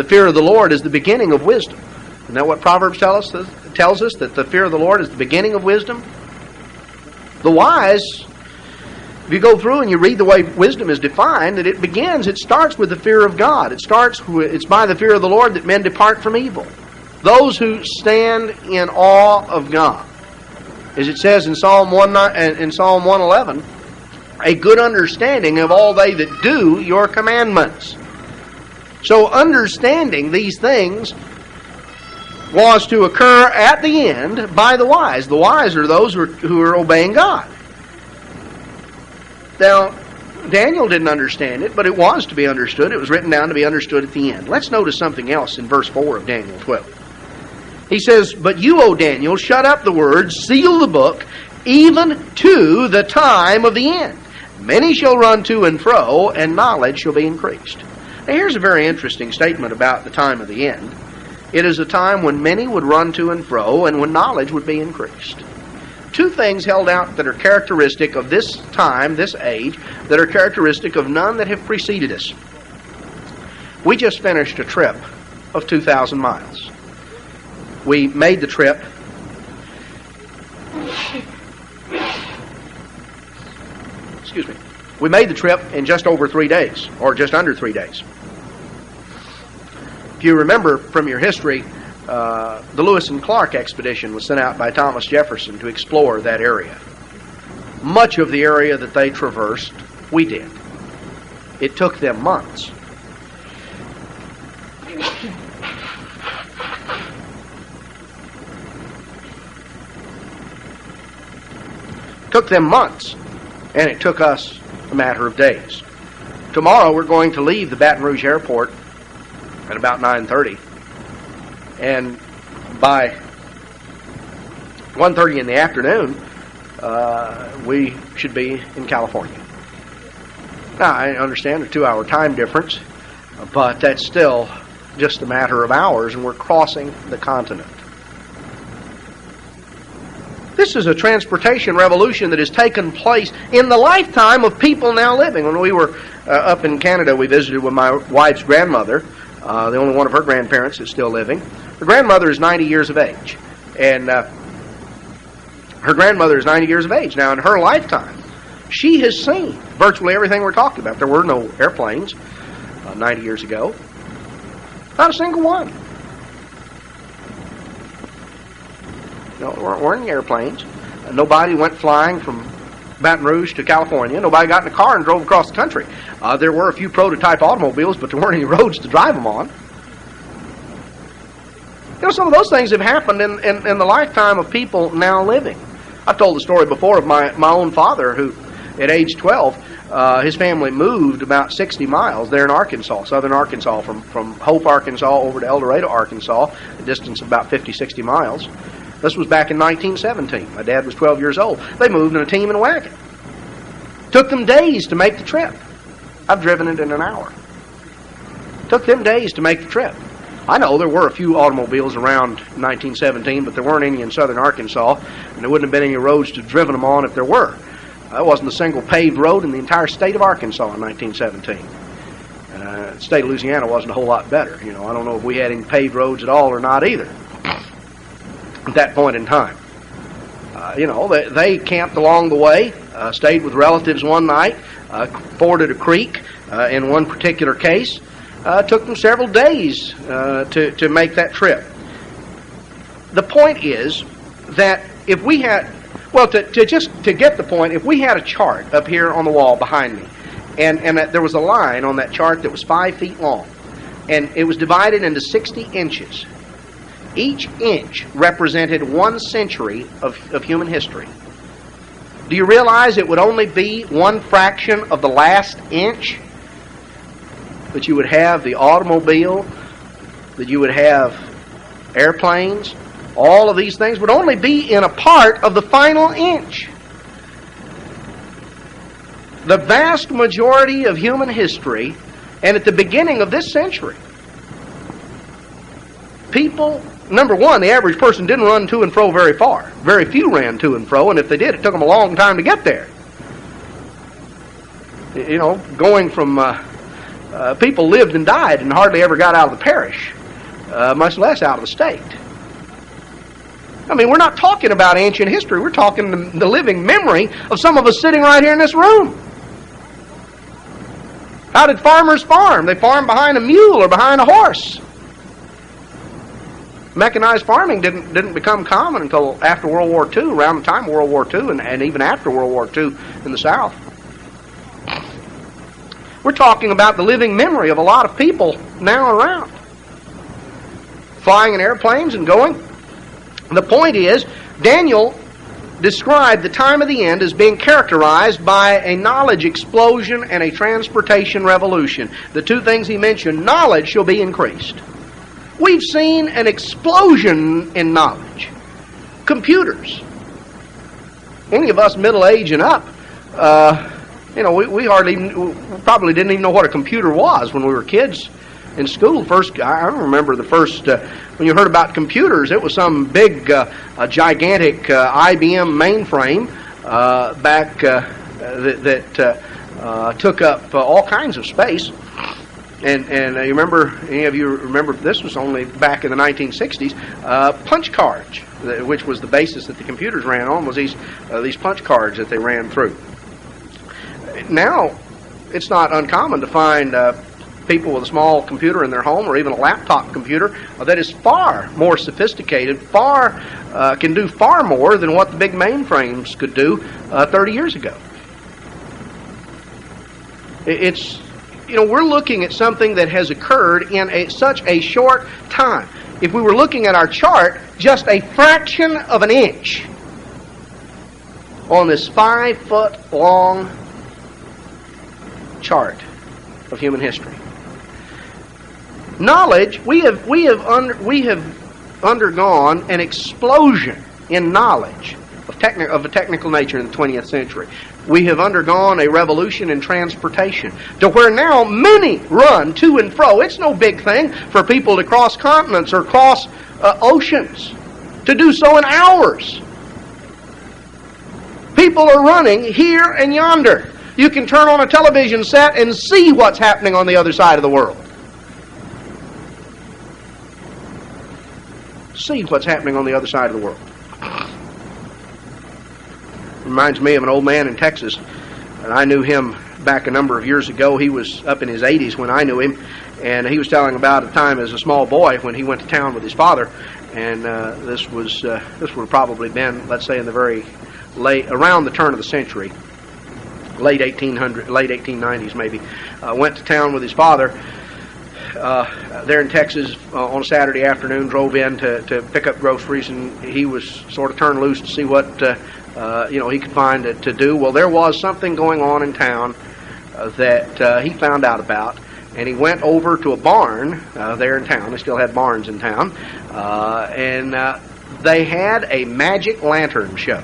fear of the Lord is the beginning of wisdom. Isn't that what Proverbs tells us, that the fear of the Lord is the beginning of wisdom? The wise, if you go through and you read the way wisdom is defined, that it starts with the fear of God. It's by the fear of the Lord that men depart from evil. Those who stand in awe of God. As it says in Psalm 111, a good understanding of all they that do your commandments. So understanding these things was to occur at the end by the wise. The wise are those who are obeying God. Now, Daniel didn't understand it, but it was to be understood. It was written down to be understood at the end. Let's notice something else in verse 4 of Daniel 12. He says, But you, O Daniel, shut up the words, seal the book, even to the time of the end. Many shall run to and fro, and knowledge shall be increased. Now, here's a very interesting statement about the time of the end. It is a time when many would run to and fro, and when knowledge would be increased. Two things held out that are characteristic of this time, this age, that are characteristic of none that have preceded us. We just finished a trip of 2,000 miles. We made the trip We made the trip in just over 3 days, or just under 3 days. If you remember from your history, the Lewis and Clark expedition was sent out by Thomas Jefferson to explore that area. Much of the area that they traversed, we did. It took them months. And it took us a matter of days. Tomorrow we're going to leave the Baton Rouge airport at about 9:30. And by 1:30 in the afternoon, we should be in California. Now, I understand a 2-hour time difference, but that's still just a matter of hours, and we're crossing the continent. This is a transportation revolution that has taken place in the lifetime of people now living. When we were up in Canada, we visited with my wife's grandmother, the only one of her grandparents that's still living. Her grandmother is 90 years of age. And her grandmother is 90 years of age. Now, in her lifetime, she has seen virtually everything we're talking about. There were no airplanes 90 years ago. Not a single one. No, there weren't any airplanes. Nobody went flying from Baton Rouge to California. Nobody got in a car and drove across the country. There were a few prototype automobiles, but there weren't any roads to drive them on. You know, some of those things have happened in the lifetime of people now living. I've told the story before of my own father, who at age 12, his family moved about 60 miles there in Arkansas, southern Arkansas, from Hope, Arkansas over to El Dorado, Arkansas, a distance of about 50, 60 miles. This was back in 1917. My dad was 12 years old. They moved in a team and a wagon. Took them days to make the trip. I've driven it in an hour. Took them days to make the trip. I know there were a few automobiles around 1917, but there weren't any in southern Arkansas, and there wouldn't have been any roads to have driven them on if there were. There wasn't a single paved road in the entire state of Arkansas in 1917. The state of Louisiana wasn't a whole lot better. I don't know if we had any paved roads at all or not either at that point in time. They camped along the way, stayed with relatives one night, forded a creek. In one particular case, took them several days to make that trip. The point is that if we had, to get the point, if we had a chart up here on the wall behind me, and there was a line on that chart that was 5 feet long, and it was divided into 60 inches. Each inch represented 1 century of human history. Do you realize it would only be 1 fraction of the last inch that you would have the automobile, that you would have airplanes? All of these things would only be in a part of the final inch. The vast majority of human history, and at the beginning of this century, people, number one, the average person didn't run to and fro very far. Very few ran to and fro, and if they did, it took them a long time to get there. Going from people lived and died and hardly ever got out of the parish, much less out of the state. We're not talking about ancient history. We're talking the living memory of some of us sitting right here in this room. How did farmers farm? They farmed behind a mule or behind a horse. Mechanized farming didn't become common until after World War II, around the time of World War II, and even after World War II in the South. We're talking about the living memory of a lot of people now around, flying in airplanes and going. The point is, Daniel described the time of the end as being characterized by a knowledge explosion and a transportation revolution. The two things he mentioned, knowledge shall be increased. We've seen an explosion in knowledge. Computers. Any of us middle-aged and up, we probably didn't even know what a computer was when we were kids in school. I remember the first, when you heard about computers, it was some big, gigantic IBM mainframe back that took up all kinds of space. And you remember, any of you remember, this was only back in the 1960s, punch cards, which was the basis that the computers ran on, was these punch cards that they ran through. Now, it's not uncommon to find people with a small computer in their home or even a laptop computer that is far more sophisticated, can do far more than what the big mainframes could do 30 years ago. We're looking at something that has occurred in such a short time. If we were looking at our chart, just a fraction of an inch on this 5-foot long chart of human history. Knowledge, we have undergone an explosion in knowledge of a technical nature in the 20th century. We have undergone a revolution in transportation to where now many run to and fro. It's no big thing for people to cross continents or cross oceans, to do so in hours. People are running here and yonder. You can turn on a television set and see what's happening on the other side of the world. See what's happening on the other side of the world. Reminds me of an old man in Texas, and I knew him back a number of years ago. He was up in his 80s when I knew him, and he was telling about a time as a small boy when he went to town with his father, and this would have probably been, let's say, in the very late, around the turn of the century, late 1890s maybe. Went to town with his father there in Texas on a Saturday afternoon, drove in to pick up groceries, and he was sort of turned loose to see what he could find to do. Well, there was something going on in town that he found out about, and he went over to a barn there in town. They still had barns in town, and they had a magic lantern show.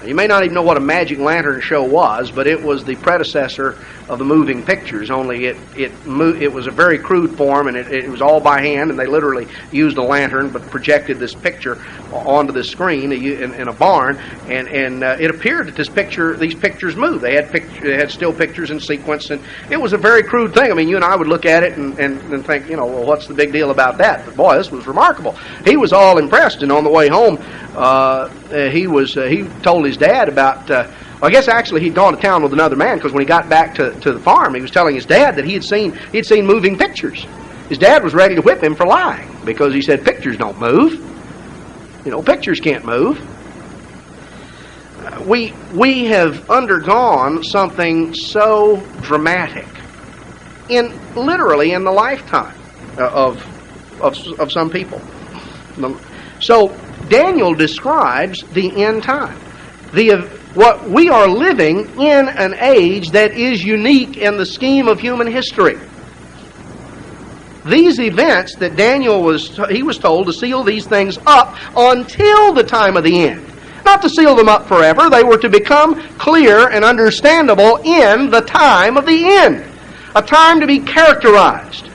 You may not even know what a magic lantern show was, but it was the predecessor of the moving pictures, only it was a very crude form, and it was all by hand, and they literally used a lantern but projected this picture onto the screen in a barn, and it appeared that these pictures moved. They had still pictures in sequence, and it was a very crude thing. I mean, you and I would look at it and think, well, what's the big deal about that? But boy, this was remarkable. He was all impressed, and on the way home, he told his dad about, I guess actually he'd gone to town with another man, because when he got back to the farm, he was telling his dad that he had seen moving pictures. His dad was ready to whip him for lying, because he said pictures don't move. Pictures can't move. We have undergone something so dramatic literally in the lifetime of some people. So Daniel describes the end time. What we are living in an age that is unique in the scheme of human history. These events that Daniel was told to seal these things up until the time of the end. Not to seal them up forever. They were to become clear and understandable in the time of the end. A time to be characterized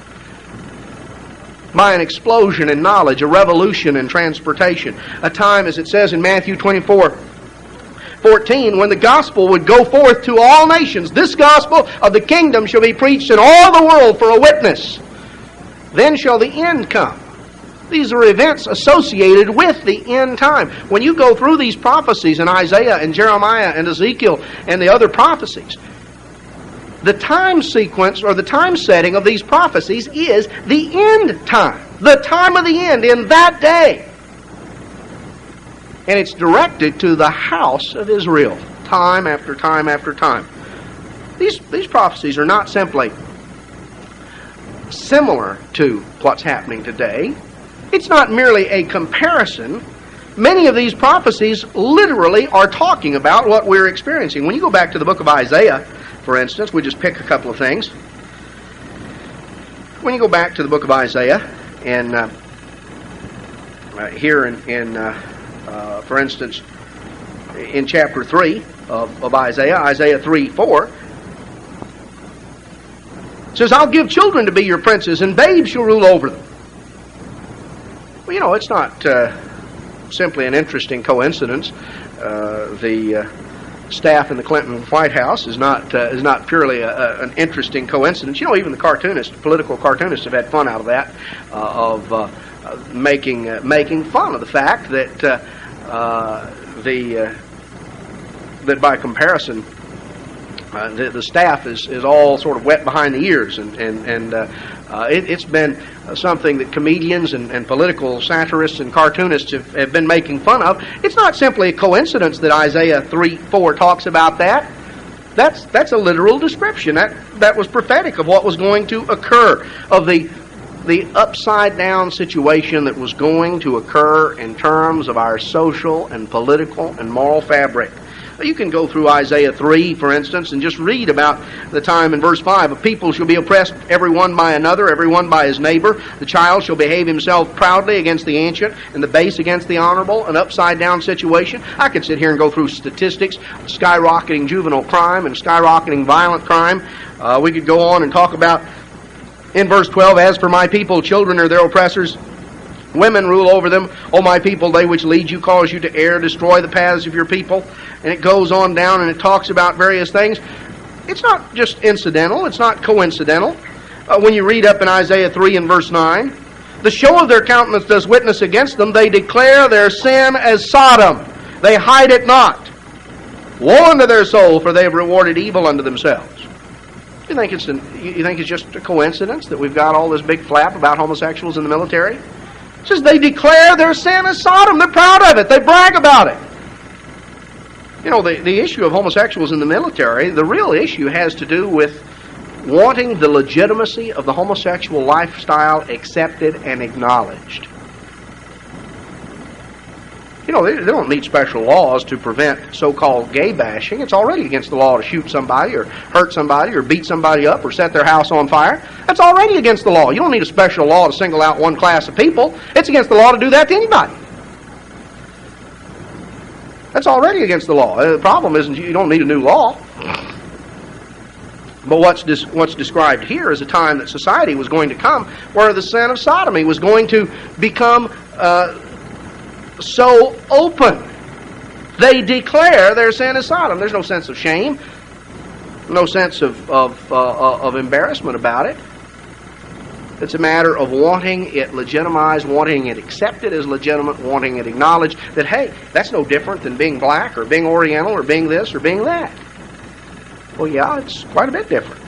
by an explosion in knowledge, a revolution in transportation. A time, as it says in Matthew 24:14, when the gospel would go forth to all nations. This gospel of the kingdom shall be preached in all the world for a witness. Then shall the end come. These are events associated with the end time. When you go through these prophecies in Isaiah and Jeremiah and Ezekiel and the other prophecies, the time sequence or the time setting of these prophecies is the end time. The time of the end in that day. And it's directed to the house of Israel, time after time after time. These prophecies are not simply similar to what's happening today. It's not merely a comparison. Many of these prophecies literally are talking about what we're experiencing. When you go back to the book of Isaiah, for instance, we just pick a couple of things. When you go back to the book of Isaiah, and here for instance, in chapter 3 of Isaiah, Isaiah 3:4, it says, I'll give children to be your princes, and babes shall rule over them. Well, it's not simply an interesting coincidence. The staff in the Clinton White House is not purely an interesting coincidence. Even the political cartoonists have had fun out of that, making fun of the fact that that by comparison, the staff is all sort of wet behind the ears, and it's been something that comedians and political satirists and cartoonists have been making fun of. It's not simply a coincidence that Isaiah 3:4 talks about that. That's a literal description. That was prophetic of what was going to occur, of the upside down situation that was going to occur in terms of our social and political and moral fabric. You can go through Isaiah 3, for instance, and just read about the time in verse 5. A people shall be oppressed, every one by another, every one by his neighbor. The child shall behave himself proudly against the ancient, and the base against the honorable, an upside-down situation. I could sit here and go through statistics, skyrocketing juvenile crime and skyrocketing violent crime. We could go on and talk about, in verse 12, as for my people, children are their oppressors. Women rule over them. O my people, they which lead you cause you to err, destroy the paths of your people. And it goes on down and it talks about various things. It's not just incidental. It's not coincidental. When you read up in Isaiah 3 and verse 9, the show of their countenance does witness against them. They declare their sin as Sodom. They hide it not. Woe unto their soul, for they have rewarded evil unto themselves. You think it's just a coincidence that we've got all this big flap about homosexuals in the military? It says they declare their sin as Sodom. They're proud of it. They brag about it. The issue of homosexuals in the military, the real issue has to do with wanting the legitimacy of the homosexual lifestyle accepted and acknowledged. They don't need special laws to prevent so-called gay bashing. It's already against the law to shoot somebody or hurt somebody or beat somebody up or set their house on fire. That's already against the law. You don't need a special law to single out one class of people. It's against the law to do that to anybody. That's already against the law. The problem isn't you don't need a new law. But what's described here is a time that society was going to come where the sin of sodomy was going to become so open. They declare their sin as Sodom. There's no sense of shame, no sense of embarrassment about it. It's a matter of wanting it legitimized, wanting it accepted as legitimate, wanting it acknowledged that, hey, that's no different than being black or being Oriental or being this or being that. Well, yeah, it's quite a bit different.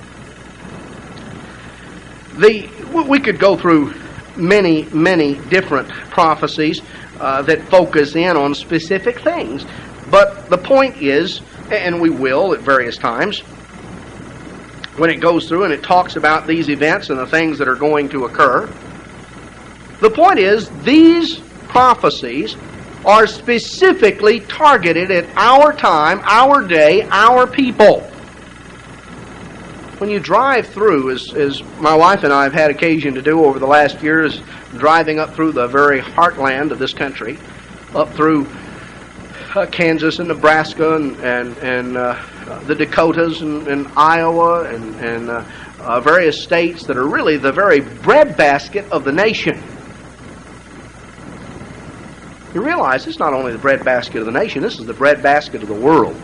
We could go through many, many different prophecies that focus in on specific things. But the point is, and we will at various times, when it goes through and it talks about these events and the things that are going to occur, the point is these prophecies are specifically targeted at our time, our day, our people. When you drive through, as my wife and I have had occasion to do over the last years, driving up through the very heartland of this country, up through Kansas and Nebraska and the Dakotas and Iowa and various states that are really the very breadbasket of the nation. You realize it's not only the breadbasket of the nation, this is the breadbasket of the world.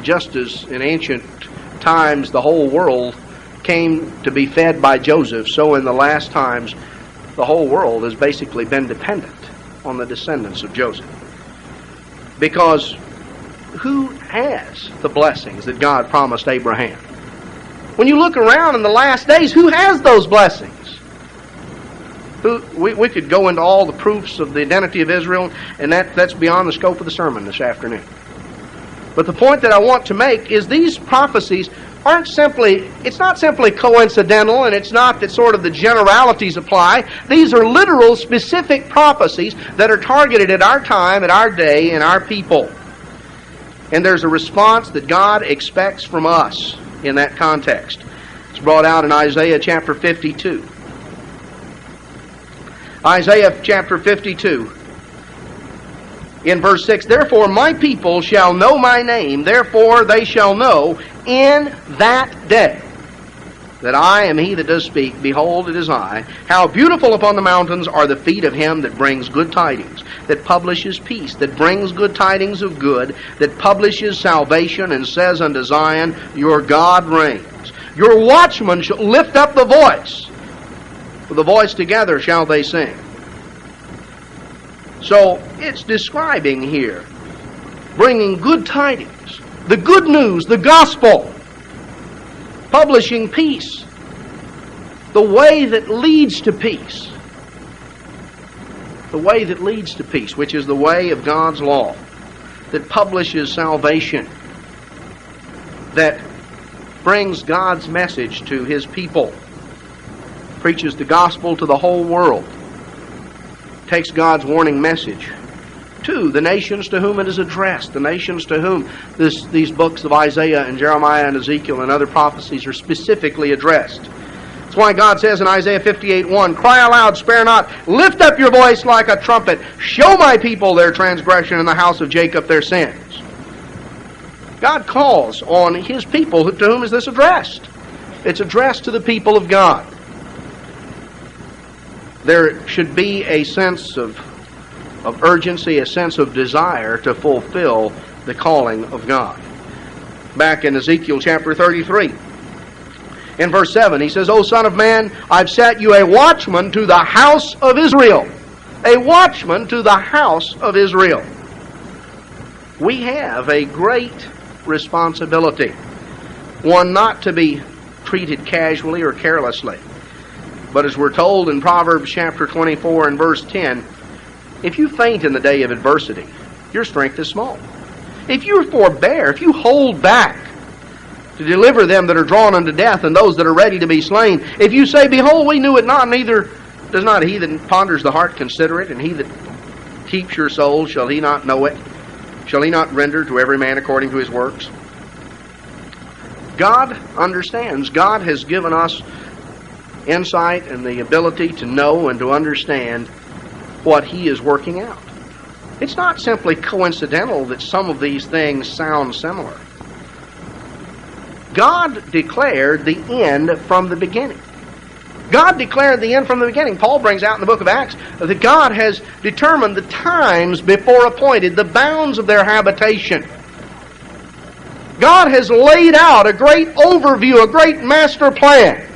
Just as in ancient times the whole world came to be fed by Joseph, so in the last times the whole world has basically been dependent on the descendants of Joseph. Because who has the blessings that God promised Abraham? When you look around in the last days, who has those blessings? We could go into all the proofs of the identity of Israel, and that's beyond the scope of the sermon this afternoon. But the point that I want to make is these prophecies it's not simply coincidental, and it's not that sort of the generalities apply. These are literal, specific prophecies that are targeted at our time, at our day, and our people. And there's a response that God expects from us in that context. It's brought out in Isaiah chapter 52. Isaiah chapter 52. In verse 6, therefore my people shall know my name, therefore they shall know in that day that I am he that does speak. Behold, it is I. How beautiful upon the mountains are the feet of him that brings good tidings, that publishes peace, that brings good tidings of good, that publishes salvation, and says unto Zion, your God reigns. Your watchmen shall lift up the voice. With the voice together shall they sing. So it's describing here bringing good tidings, the good news, the gospel, publishing peace, the way that leads to peace. The way that leads to peace, which is the way of God's law, that publishes salvation, that brings God's message to his people, preaches the gospel to the whole world, takes God's warning message to the nations to whom it is addressed, the nations to whom these books of Isaiah and Jeremiah and Ezekiel and other prophecies are specifically addressed. That's why God says in Isaiah 58:1, cry aloud, spare not, lift up your voice like a trumpet, show my people their transgression and the house of Jacob their sins. God calls on his people. To whom is this addressed? It's addressed to the people of God. There should be a sense of urgency, a sense of desire to fulfill the calling of God. Back in Ezekiel chapter 33, in verse 7, he says, O son of man, I've set you a watchman to the house of Israel. A watchman to the house of Israel. We have a great responsibility. One not to be treated casually or carelessly. But as we're told in Proverbs chapter 24 and verse 10, if you faint in the day of adversity, your strength is small. If you forbear, if you hold back to deliver them that are drawn unto death and those that are ready to be slain, if you say, behold, we knew it not, neither does not he that ponders the heart consider it, and he that keeps your soul, shall he not know it? Shall he not render to every man according to his works? God understands. God has given us insight and the ability to know and to understand what he is working out. It's not simply coincidental that some of these things sound similar. God declared the end from the beginning. God declared the end from the beginning. Paul brings out in the book of Acts that God has determined the times before appointed, the bounds of their habitation. God has laid out a great overview, a great master plan.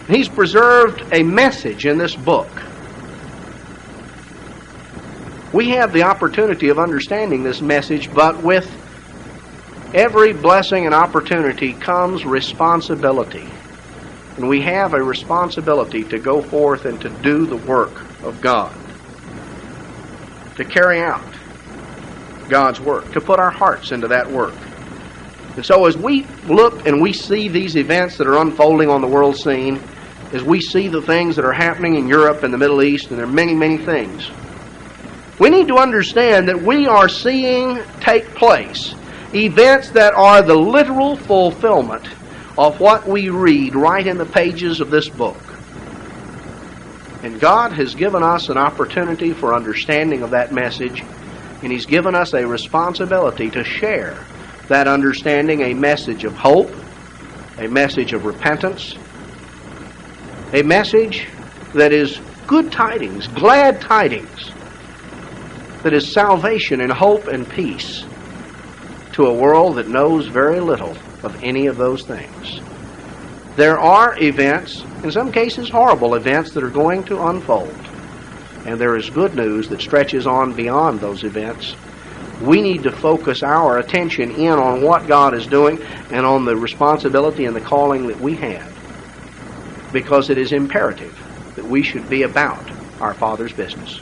He's preserved a message in this book. We have the opportunity of understanding this message, but with every blessing and opportunity comes responsibility. And we have a responsibility to go forth and to do the work of God, to carry out God's work, to put our hearts into that work. And so as we look and we see these events that are unfolding on the world scene, as we see the things that are happening in Europe and the Middle East, and there are many, many things, we need to understand that we are seeing take place events that are the literal fulfillment of what we read right in the pages of this book. And God has given us an opportunity for understanding of that message, and He's given us a responsibility to share that understanding, a message of hope, a message of repentance, a message that is good tidings, glad tidings, that is salvation and hope and peace to a world that knows very little of any of those things. There are events, in some cases horrible events, that are going to unfold. And there is good news that stretches on beyond those events. We need to focus our attention in on what God is doing and on the responsibility and the calling that we have, because it is imperative that we should be about our Father's business.